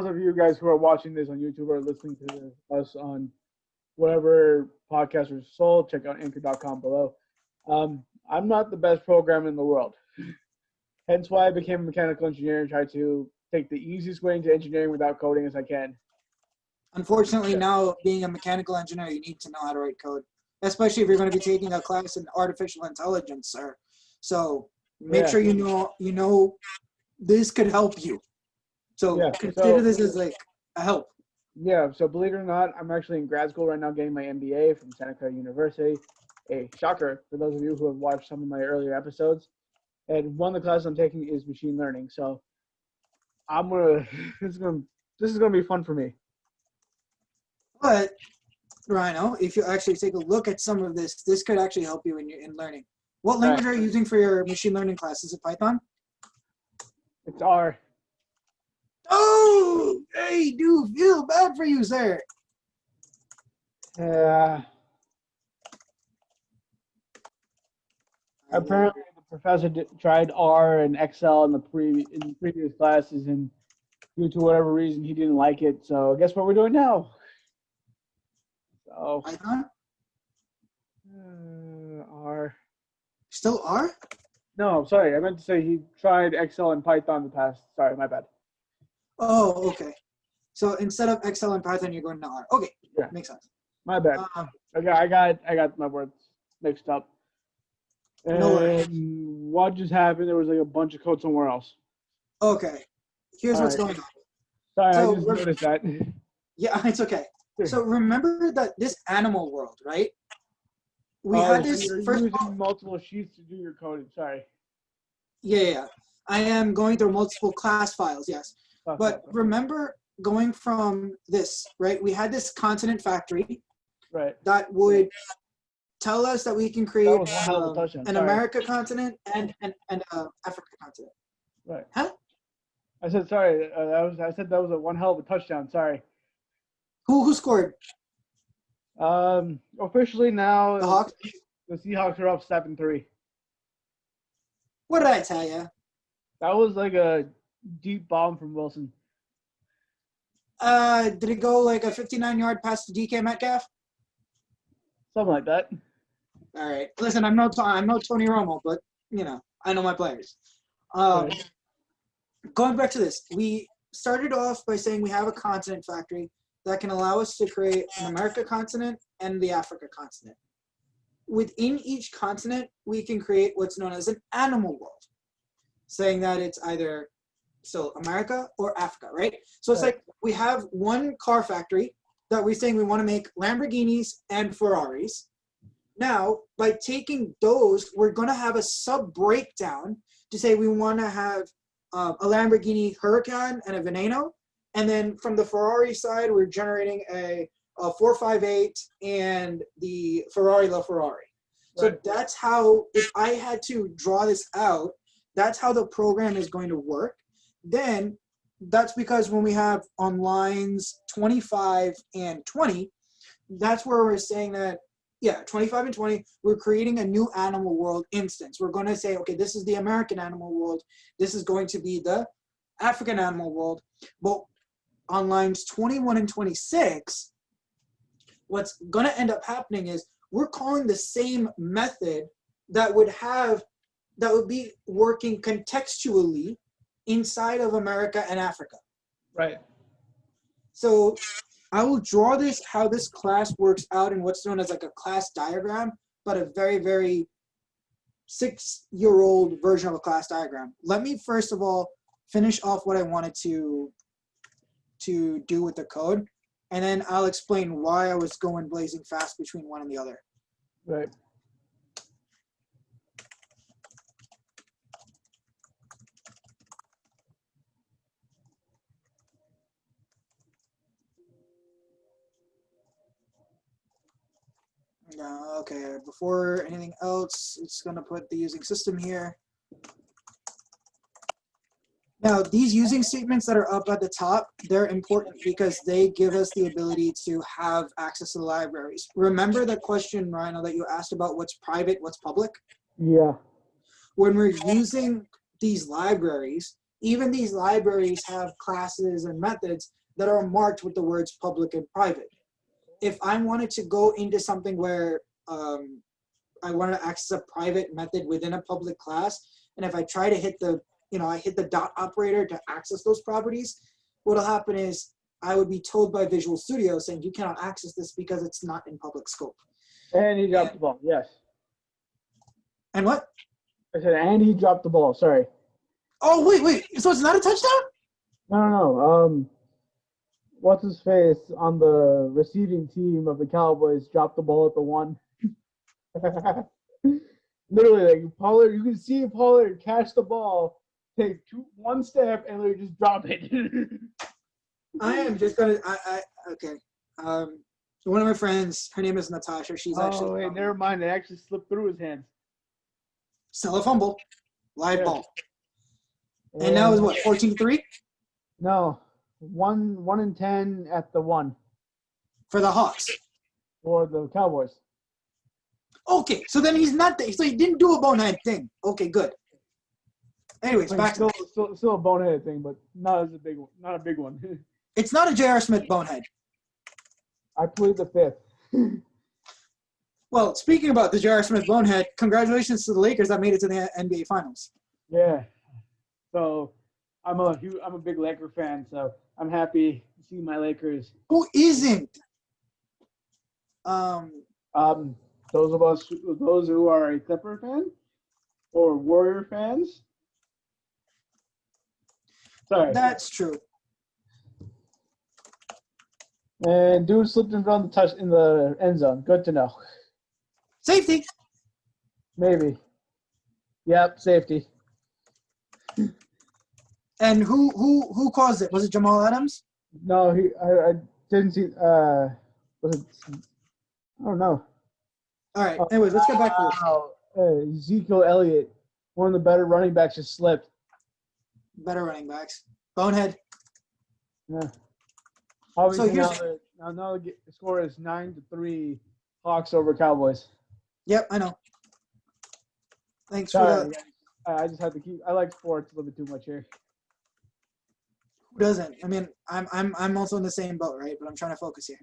Speaker 1: of you guys who are watching this on YouTube or listening to us on whatever podcast is sold, check out anchor.com below. I'm not the best programmer in the world. Hence why I became a mechanical engineer and tried to take the easiest way into engineering without coding as I can.
Speaker 2: Unfortunately, now being a mechanical engineer, you need to know how to write code, especially if you're going to be taking a class in artificial intelligence, sir. So make sure you know this could help you. So consider this as like a help.
Speaker 1: Yeah, so believe it or not, I'm actually in grad school right now getting my MBA from Seneca University. A shocker for those of you who have watched some of my earlier episodes. and one of the classes I'm taking is machine learning. So I'm gonna this is gonna be fun for me.
Speaker 2: But Rhino, if you actually take a look at some of this, this could actually help you in learning. What language are you using for your machine learning class? Is it Python?
Speaker 1: It's R.
Speaker 2: Oh, hey, dude, feel bad for you, sir.
Speaker 1: Yeah. Apparently, the professor tried R and Excel in the previous classes, and due to whatever reason, he didn't like it. So guess what we're doing now? So
Speaker 2: Python?
Speaker 1: R.
Speaker 2: Still R?
Speaker 1: No, sorry, I meant to say he tried Excel and Python in the past. Sorry, my bad.
Speaker 2: Oh, okay. So instead of Excel and Python, you're going to R. Okay,
Speaker 1: Yeah.
Speaker 2: makes sense.
Speaker 1: My bad. I got my words mixed up. And
Speaker 2: No worries.
Speaker 1: what just happened? There was like a bunch of code somewhere else.
Speaker 2: Okay, here's
Speaker 1: All
Speaker 2: what's
Speaker 1: right.
Speaker 2: going on.
Speaker 1: Sorry,
Speaker 2: So
Speaker 1: I just noticed that.
Speaker 2: Yeah, it's okay. So remember that this animal world, right? We had this
Speaker 1: You're
Speaker 2: first.
Speaker 1: using multiple sheets to do your coding. Sorry.
Speaker 2: Yeah. I am going through multiple class files, yes. But remember going from this, right? We had this continent factory
Speaker 1: Right.
Speaker 2: that would tell us that we can create
Speaker 1: That was one hell of a touchdown.
Speaker 2: an
Speaker 1: Sorry.
Speaker 2: America continent and Africa continent.
Speaker 1: Right.
Speaker 2: Huh?
Speaker 1: I said sorry. I said that was a one hell of a touchdown. Sorry.
Speaker 2: Who scored?
Speaker 1: Officially now
Speaker 2: The Hawks?
Speaker 1: the Seahawks are up 7-3.
Speaker 2: What did I tell you?
Speaker 1: That was like a deep bomb from Wilson.
Speaker 2: Did it go like a 59-yard pass to DK Metcalf?
Speaker 1: Something like that.
Speaker 2: All right. Listen, I'm no Tony Romo, but you know I know my players.
Speaker 1: Right.
Speaker 2: Going back to this, we started off by saying we have a continent factory that can allow us to create an America continent and the Africa continent. Within each continent, we can create what's known as an animal world, saying that it's either still America or Africa, right? So it's like we have one car factory that we're saying we want to make Lamborghinis and Ferraris. Now, by taking those, we're going to have a sub-breakdown to say we want to have a Lamborghini Huracan and a Veneno. And then from the Ferrari side, we're generating a 458 and the Ferrari LaFerrari. So that's how, if I had to draw this out, that's how the program is going to work. Then that's because when we have on lines 25 and 20, that's where we're saying that, 25 and 20, we're creating a new animal world instance. We're going to say, okay, this is the American animal world. This is going to be the African animal world. But on lines 21 and 26, what's going to end up happening is we're calling the same method that would be working contextually inside of America and Africa.
Speaker 1: Right.
Speaker 2: So I will draw this, how this class works out in what's known as like a class diagram, but a very, very 6-year-old version of a class diagram. Let me first of all finish off what I wanted to do with the code, and then I'll explain why I was going blazing fast between one and the other.
Speaker 1: Right.
Speaker 2: Okay, before anything else, it's going to put the using system here. Now, these using statements that are up at the top, they're important because they give us the ability to have access to the libraries. Remember that question, Rhino, that you asked about what's private, what's public?
Speaker 1: Yeah.
Speaker 2: When we're using these libraries, even these libraries have classes and methods that are marked with the words public and private. If I wanted to go into something where I want to access a private method within a public class, and if I try to hit the I hit the dot operator to access those properties, what'll happen is I would be told by Visual Studio saying you cannot access this because it's not in public scope.
Speaker 1: And he dropped the ball. Yes.
Speaker 2: And what?
Speaker 1: I said, and he dropped the ball. Sorry.
Speaker 2: Oh, wait. So it's not a touchdown?
Speaker 1: No. What's his face on the receiving team of the Cowboys dropped the ball at the 1. Literally, like Pollard, you can see Pollard catch the ball, take one step, and literally just drop it.
Speaker 2: I am just gonna. Okay. One of my friends, her name is Natasha. She's actually.
Speaker 1: Oh wait, never mind. It actually slipped through his hands.
Speaker 2: Still a fumble, live
Speaker 1: Yeah.
Speaker 2: ball, and now is what 14-3
Speaker 1: No, 1-10 at the 1
Speaker 2: for the Hawks.
Speaker 1: for the Cowboys.
Speaker 2: Okay, so then he's not. So he didn't do a bonehead thing. Okay, good. Anyways, back to
Speaker 1: still a bonehead thing, but not as a big one. Not a big one.
Speaker 2: it's not a J.R. Smith bonehead.
Speaker 1: I plead the fifth.
Speaker 2: Well, speaking about the J.R. Smith bonehead, congratulations to the Lakers that made it to the NBA Finals.
Speaker 1: Yeah. So I'm a big Laker fan, so I'm happy to see my Lakers.
Speaker 2: Who isn't?
Speaker 1: Those who are a Clipper fan or Warrior fans. Sorry.
Speaker 2: That's true.
Speaker 1: And dude slipped in front of the touch in the end zone. Good to know.
Speaker 2: Safety.
Speaker 1: Maybe. Yep, safety.
Speaker 2: And who caused it? Was it Jamal Adams?
Speaker 1: No, I didn't see. Was it? I don't know.
Speaker 2: All right. Anyways, let's get back to this.
Speaker 1: Ezekiel Elliott, one of the better running backs, just slipped.
Speaker 2: Better running backs. Bonehead.
Speaker 1: Yeah. Obviously,
Speaker 2: So
Speaker 1: now the score is 9-3, Hawks over Cowboys.
Speaker 2: Yep, I know. Thanks for
Speaker 1: Sorry,
Speaker 2: that.
Speaker 1: I just have to keep. I like sports a little bit too much here.
Speaker 2: Who doesn't? I mean, I'm also in the same boat, right? But I'm trying to focus here.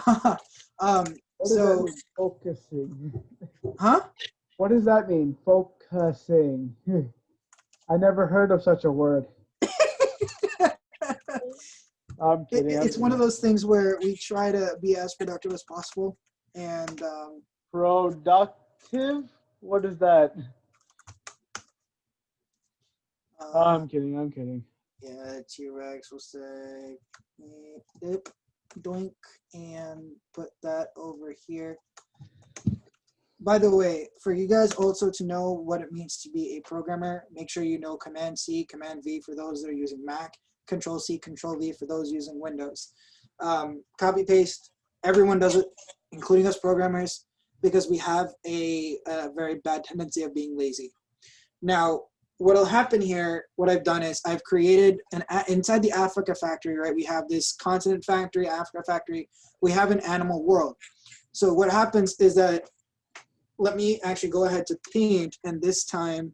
Speaker 1: What does that mean, focusing?
Speaker 2: Huh?
Speaker 1: What does that mean? Focusing. I never heard of such a word. I'm kidding.
Speaker 2: It's one of those things where we try to be as productive as possible, and
Speaker 1: productive. What is that? I'm kidding.
Speaker 2: Yeah, T-Rex will say, dip, doink, and put that over here. By the way, for you guys also to know what it means to be a programmer, make sure you know Command-C, Command-V for those that are using Mac, Control-C, Control-V for those using Windows. Copy-paste, everyone does it, including us programmers, because we have a very bad tendency of being lazy. Now, what will happen here, what I've done is I've created inside the Africa factory, right? We have this continent factory, Africa factory. We have an animal world. So what happens is that, let me actually go ahead to paint and this time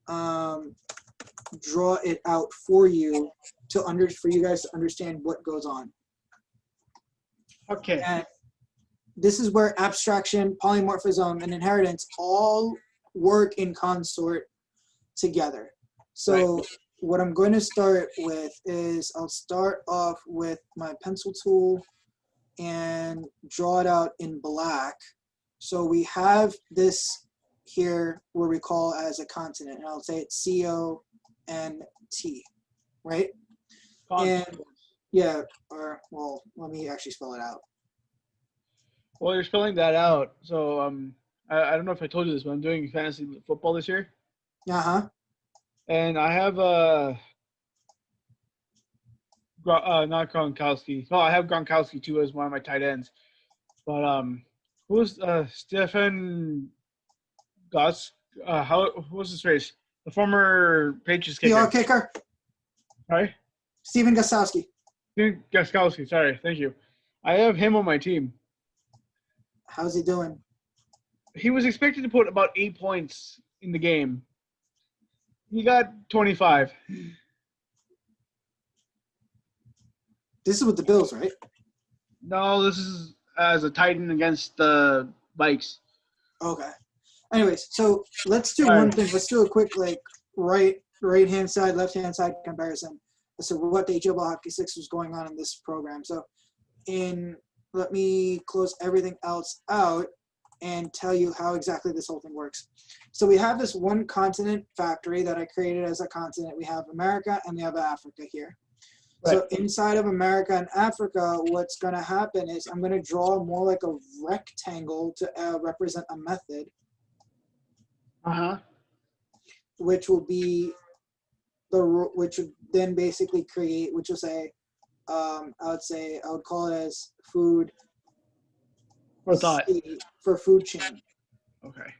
Speaker 2: draw it out for you for you guys to understand what goes on.
Speaker 1: Okay.
Speaker 2: And this is where abstraction, polymorphism, and inheritance all work in consort together. So what I'm going to start with is I'll start off with my pencil tool and draw it out in black. So we have this here where we call as a continent, and I'll say it's C-O-N-T, right? And yeah, or well, let me actually spell it out.
Speaker 1: Well, you're spelling that out. So I don't know if I told you this, but I'm doing fantasy football this year.
Speaker 2: Uh-huh.
Speaker 1: And I have not Gronkowski. No, I have Gronkowski too as one of my tight ends. But who's Stefan Goss? Who was his race? The former Patriots kicker.
Speaker 2: Kicker.
Speaker 1: Right?
Speaker 2: Steven Gostkowski.
Speaker 1: Steven Gostkowski. Sorry, thank you. I have him on my team.
Speaker 2: How's he doing?
Speaker 1: He was expected to put about 8 points in the game. He got 25.
Speaker 2: This is with the Bills, right?
Speaker 1: No, this is as a Titan against the Vikes.
Speaker 2: Okay. Anyways, so let's do one thing. Let's do a quick right-hand side, left-hand side comparison as to what the HL Hockey 6 was going on in this program. So let me close everything else out and tell you how exactly this whole thing works. So we have this one continent factory that I created as a continent. We have America and we have Africa here. Right. So inside of America and Africa, what's going to happen is I'm going to draw more like a rectangle to represent a method.
Speaker 1: Uh-huh.
Speaker 2: which will be which would then basically create, which will say, I would call it as food
Speaker 1: For thought.
Speaker 2: for food chain.
Speaker 1: Okay.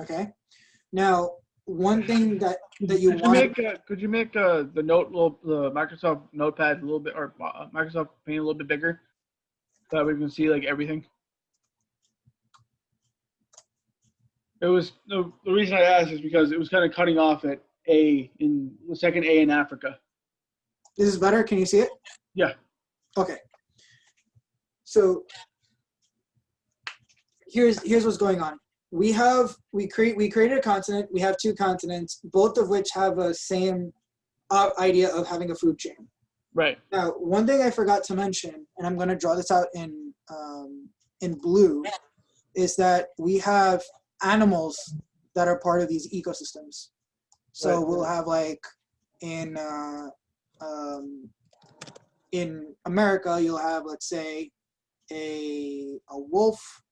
Speaker 2: Okay. Now, one thing that you
Speaker 1: Could you
Speaker 2: want.
Speaker 1: make the the Microsoft Notepad a little bit, or Microsoft Paint a little bit bigger, so that we can see like everything? It was the reason I asked is because it was kind of cutting off at A in the second A in Africa.
Speaker 2: This is better. Can you see it?
Speaker 1: Yeah.
Speaker 2: Okay. So here's what's going on. We created a continent. We have two continents, both of which have a same idea of having a food chain.
Speaker 1: Right.
Speaker 2: Now, one thing I forgot to mention, and I'm going to draw this out in blue, is that we have animals that are part of these ecosystems. So
Speaker 1: Right.
Speaker 2: we'll have like in America, you'll have, let's say, a wolf.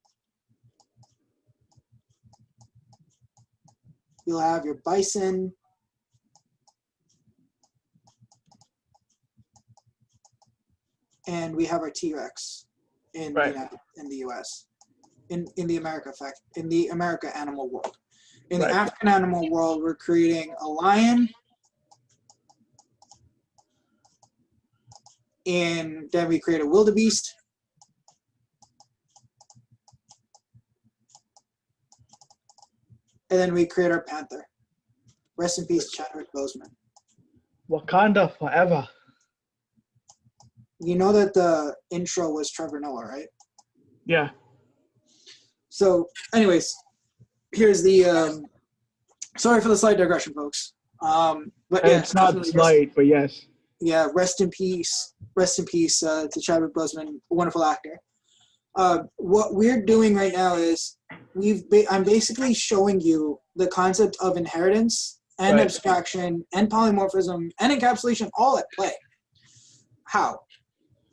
Speaker 2: You'll have your bison. And we have our T-Rex in the U.S. In the America animal world. In the African animal world, we're creating a lion. And then we create a wildebeest. And then we create our panther. Rest in peace, Chadwick Boseman.
Speaker 1: Wakanda forever.
Speaker 2: You know that the intro was Trevor Noah, right?
Speaker 1: Yeah.
Speaker 2: So, anyways, here's the. Sorry for the slight digression, folks. But yeah,
Speaker 1: it's not slight, but yes.
Speaker 2: Yeah, rest in peace. Rest in peace to Chadwick Boseman, a wonderful actor. What we're doing right now is I'm basically showing you the concept of inheritance and abstraction and polymorphism and encapsulation all at play. How?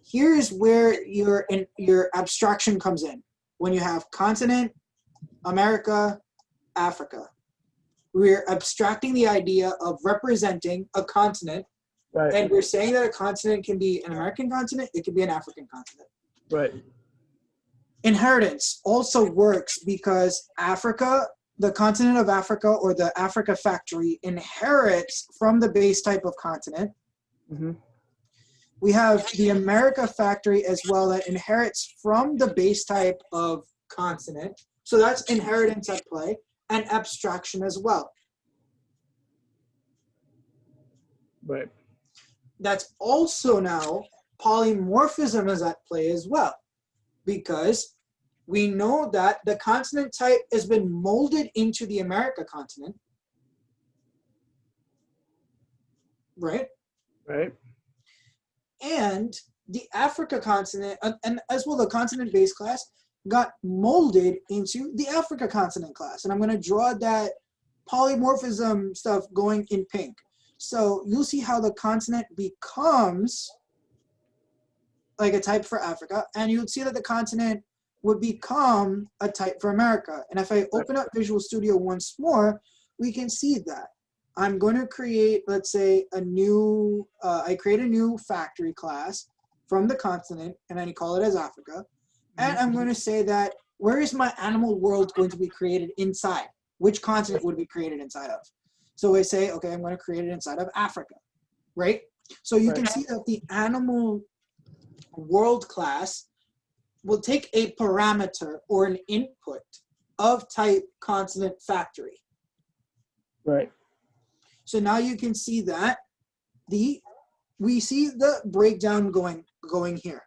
Speaker 2: Here's where your abstraction comes in. When you have continent, America, Africa. We're abstracting the idea of representing a continent.
Speaker 1: Right.
Speaker 2: And we're saying that a continent can be an American continent, it can be an African continent.
Speaker 1: Right.
Speaker 2: Inheritance also works because Africa, the continent of Africa or the Africa factory inherits from the base type of continent.
Speaker 1: Mm-hmm.
Speaker 2: We have the America factory as well that inherits from the base type of continent. So that's inheritance at play and abstraction as well.
Speaker 1: Right.
Speaker 2: That's also now polymorphism is at play as well, because we know that the continent type has been molded into the America continent, right?
Speaker 1: Right.
Speaker 2: And the Africa continent, and as well the continent base class, got molded into the Africa continent class. And I'm going to draw that polymorphism stuff going in pink. So you'll see how the continent becomes like a type for Africa, and you'll see that the continent would become a type for America. And if I open up Visual Studio once more, we can see that. I'm going to create, let's say, a new, I create a new factory class from the continent, and I call it as Africa. And I'm going to say that, where is my animal world going to be created inside? Which continent would it be created inside of? So I say, okay, I'm going to create it inside of Africa, right? So you can see that the animal world class will take a parameter or an input of type continent factory.
Speaker 1: Right.
Speaker 2: So now you can see that we see the breakdown going here.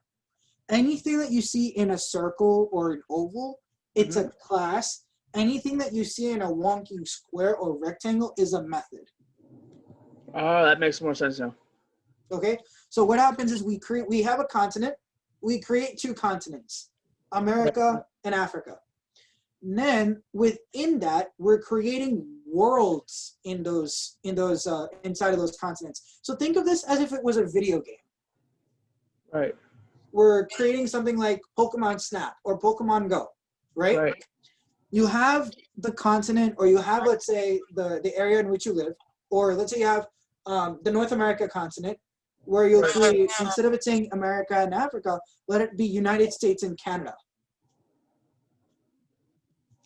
Speaker 2: Anything that you see in a circle or an oval, it's a class. Anything that you see in a wonky square or rectangle is a method.
Speaker 1: Oh, that makes more sense now.
Speaker 2: Okay, so what happens is we have a continent, we create two continents, America and Africa. And then within that, we're creating worlds inside of those continents. So think of this as if it was a video game.
Speaker 1: Right.
Speaker 2: we're creating something like Pokemon Snap or Pokemon Go, right?
Speaker 1: Right.
Speaker 2: You have the continent, or you have, let's say, the area in which you live, or let's say you have the North America continent, where you'll create, instead of it saying America and Africa, let it be United States and Canada.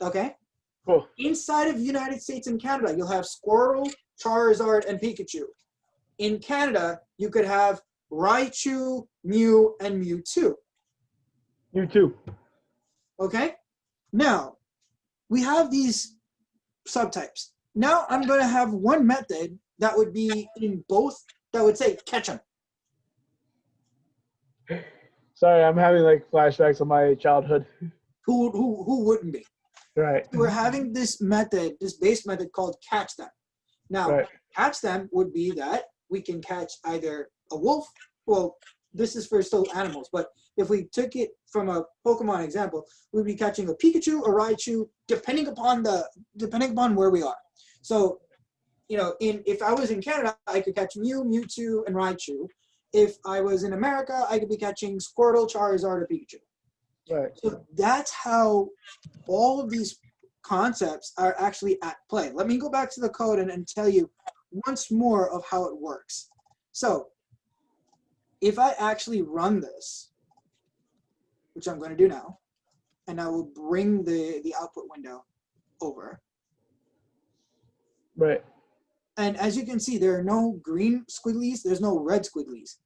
Speaker 2: Okay?
Speaker 1: Cool.
Speaker 2: Inside of United States and Canada, you'll have Squirtle, Charizard, and Pikachu. In Canada, you could have Raichu, Mew, and Mewtwo.
Speaker 1: You too.
Speaker 2: Okay? Now, we have these subtypes. Now I'm going to have one method that would be in both, that would say catch 'em.
Speaker 1: Sorry, I'm having like flashbacks of my childhood.
Speaker 2: Who wouldn't be?
Speaker 1: Right.
Speaker 2: We're having this method, this base method called catch them. Now,
Speaker 1: Right.
Speaker 2: catch them would be that we can catch either a wolf. Well, this is for still animals, but if we took it from a Pokemon example, we'd be catching a Pikachu, a Raichu, depending upon where we are. So, if I was in Canada, I could catch Mew, Mewtwo, and Raichu. If I was in America, I could be catching Squirtle, Charizard, or Pikachu.
Speaker 1: Right.
Speaker 2: So that's how all of these concepts are actually at play. Let me go back to the code and tell you once more of how it works. So if I actually run this, which I'm going to do now, and I will bring the output window over.
Speaker 1: Right.
Speaker 2: And as you can see, there are no green squigglies. There's no red squigglies.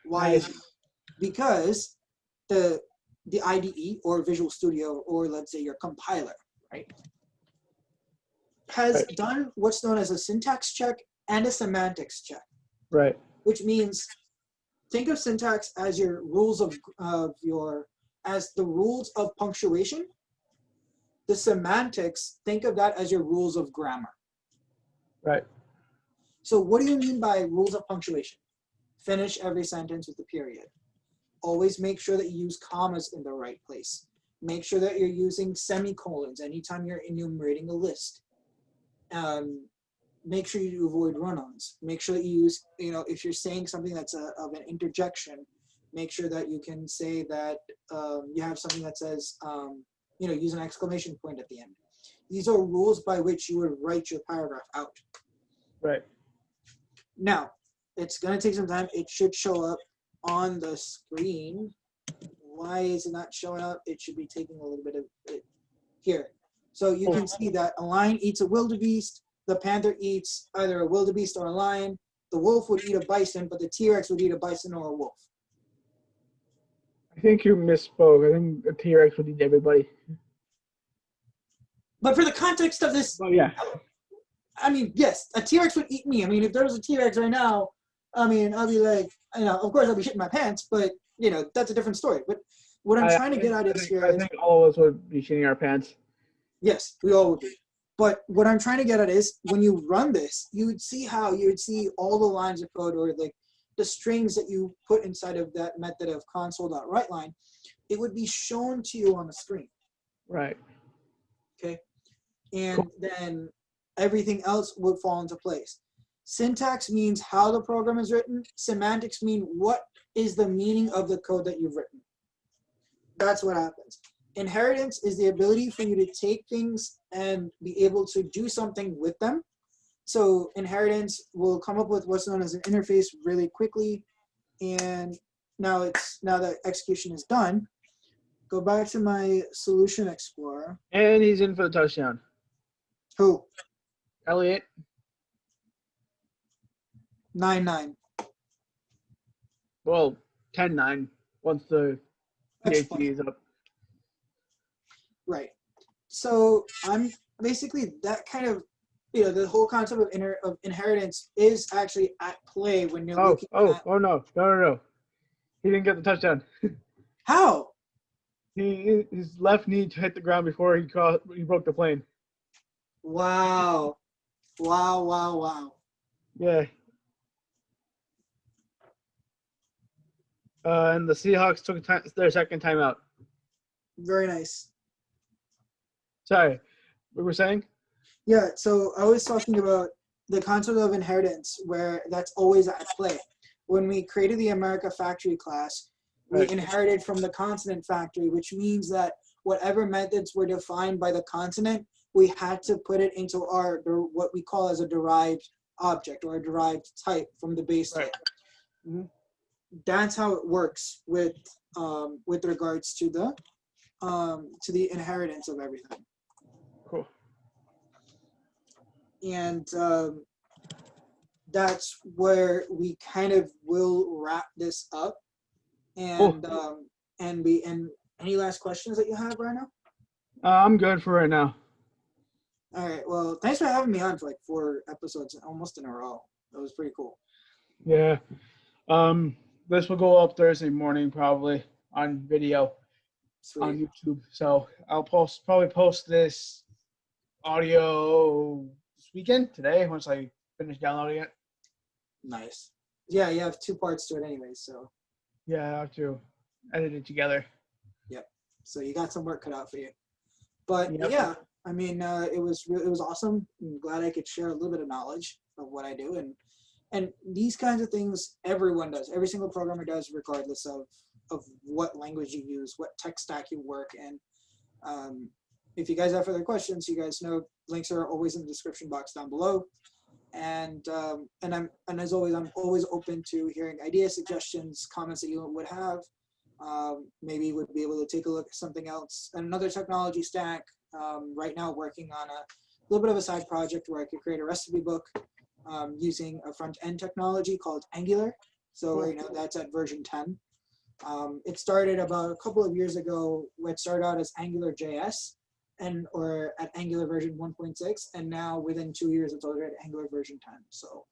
Speaker 2: Why is it? Because the IDE or Visual Studio, or let's say your compiler, right, has done what's known as a syntax check and a semantics check.
Speaker 1: Right.
Speaker 2: Which means, think of syntax as your rules as the rules of punctuation. The semantics, think of that as your rules of grammar.
Speaker 1: Right.
Speaker 2: So what do you mean by rules of punctuation? Finish every sentence with a period. Always make sure that you use commas in the right place. Make sure that you're using semicolons anytime you're enumerating a list. Make sure you avoid run-ons. Make sure that you use, if you're saying something that's of an interjection, make sure that you can say that you have something that says, use an exclamation point at the end. These are rules by which you would write your paragraph out.
Speaker 1: Right.
Speaker 2: Now, it's going to take some time. It should show up on the screen. Why is it not showing up? It should be taking a little bit of it here. So you can see that a lion eats a wildebeest. The panther eats either a wildebeest or a lion. The wolf would eat a bison, but the T-Rex would eat a bison or a wolf.
Speaker 1: I think you misspoke. I think a T-Rex would eat everybody.
Speaker 2: But for the context of this,
Speaker 1: Oh yeah.
Speaker 2: I mean, yes, a T-Rex would eat me. I mean, if there was a T-Rex right now, I mean, I'll be like, of course I'll be shitting my pants, but, that's a different story. But what I'm trying to get at is here
Speaker 1: I think all of us would be shitting our pants.
Speaker 2: Yes, we all would be. But what I'm trying to get at is when you run this, you would see all the lines of code, or like the strings that you put inside of that method of console.writeLine, it would be shown to you on the screen.
Speaker 1: Right.
Speaker 2: Okay. And then everything else would fall into place. Syntax means how the program is written. Semantics mean what is the meaning of the code that you've written. That's what happens. Inheritance is the ability for you to take things and be able to do something with them. So inheritance will come up with what's known as an interface really quickly. And now that execution is done, go back to my solution explorer.
Speaker 1: And he's in for the touchdown.
Speaker 2: Who?
Speaker 1: Elliot.
Speaker 2: 9-9.
Speaker 1: Well, 10-9 once the
Speaker 2: That's
Speaker 1: PhD is up.
Speaker 2: Right. So I'm basically that kind of, the whole concept of inheritance is actually at play when you're looking at.
Speaker 1: Oh no. He didn't get the touchdown.
Speaker 2: How?
Speaker 1: His left knee hit the ground before he broke the plane.
Speaker 2: Wow.
Speaker 1: Yeah. And the Seahawks took their second timeout.
Speaker 2: Very nice.
Speaker 1: Sorry, what were we saying?
Speaker 2: Yeah, so I was talking about the concept of inheritance, where that's always at play. When we created the America Factory class, we
Speaker 1: Right.
Speaker 2: inherited from the consonant factory, which means that whatever methods were defined by the consonant, we had to put it into our what we call as a derived object or a derived type from the base
Speaker 1: Right.
Speaker 2: type. That's how it works with regards to the inheritance of everything.
Speaker 1: Cool.
Speaker 2: And that's where we kind of will wrap this up. And and any last questions that you have, Rhino?
Speaker 1: I'm good for right now.
Speaker 2: All right. Well, thanks for having me on for like 4 episodes almost in a row. That was pretty cool.
Speaker 1: Yeah. This will go up Thursday morning probably on video on
Speaker 2: Sweet.
Speaker 1: YouTube. So I'll probably post this audio this weekend today once I finish downloading it.
Speaker 2: Nice. Yeah, you have 2 parts to it anyway, so
Speaker 1: Yeah, I have to edit it together.
Speaker 2: so you got some work cut out for you. But
Speaker 1: Yep.
Speaker 2: yeah, I mean, it was awesome. I'm glad I could share a little bit of knowledge of what I do, and these kinds of things everyone does. Every single programmer does, regardless of what language you use, what tech stack you work in. If you guys have further questions, you guys know links are always in the description box down below. And as always, I'm always open to hearing ideas, suggestions, comments that you would have. Maybe would be able to take a look at something else, another technology stack. Right now, working on a little bit of a side project where I could create a recipe book using a front-end technology called Angular. So right now, that's at version 10. It started about a couple of years ago. It started out as Angular JS, or at Angular version 1.6, and now within 2 years, it's already at Angular version 10. So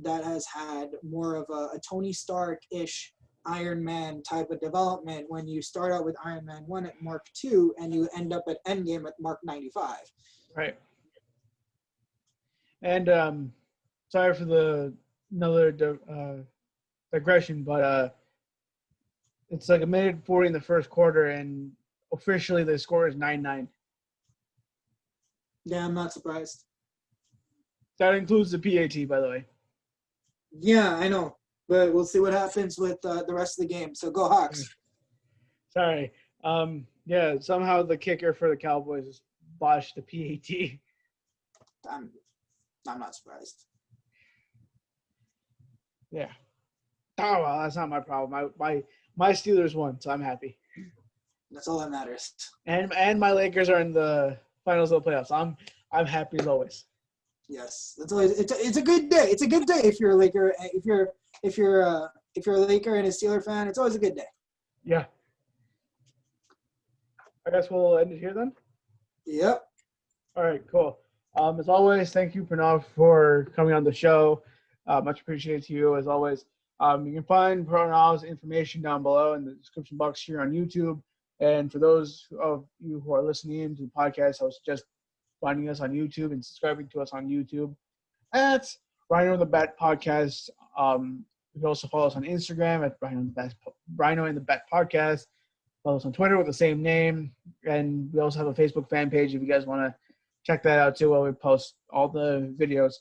Speaker 2: that has had more of a Tony Stark-ish Iron Man type of development when you start out with Iron Man 1 at Mark 2 and you end up at Endgame at Mark 95.
Speaker 1: Right. And sorry for another digression, but it's like a minute 40 in the first quarter, and officially the score is 9-9.
Speaker 2: Yeah, I'm not surprised.
Speaker 1: That includes the PAT, by the way.
Speaker 2: Yeah, I know. But we'll see what happens with the rest of the game. So go Hawks.
Speaker 1: Sorry. Yeah, somehow the kicker for the Cowboys botched the PAT.
Speaker 2: I'm not surprised.
Speaker 1: Yeah. Oh, well, that's not my problem. My Steelers won, so I'm happy.
Speaker 2: That's all that matters.
Speaker 1: And my Lakers are in the finals of the playoffs. I'm happy as always.
Speaker 2: Yes, that's always it's a good day. It's a good day if you're a Laker. If you're a Laker and a Steeler fan, it's always a good day.
Speaker 1: Yeah. I guess we'll end it here then.
Speaker 2: Yep.
Speaker 1: All right, cool. As always, thank you, Pranav, for coming on the show. Much appreciated to you, as always. You can find Pranav's information down below in the description box here on YouTube. And for those of you who are listening in to the podcast, I was just finding us on YouTube and subscribing to us on YouTube. That's Rhino and the Bat Podcast. You can also follow us on Instagram at Rhino and the Bat Podcast. Follow us on Twitter with the same name. And we also have a Facebook fan page if you guys want to check that out too, where we post all the videos.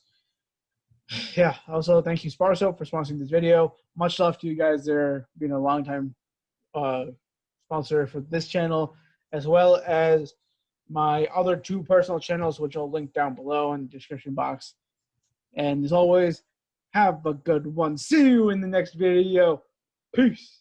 Speaker 1: Yeah, also thank you, Sparso, for sponsoring this video. Much love to you guys. They're being a long time sponsor for this channel, as well as my other 2 personal channels, which I'll link down below in the description box. And as always, have a good one. See you in the next video. Peace.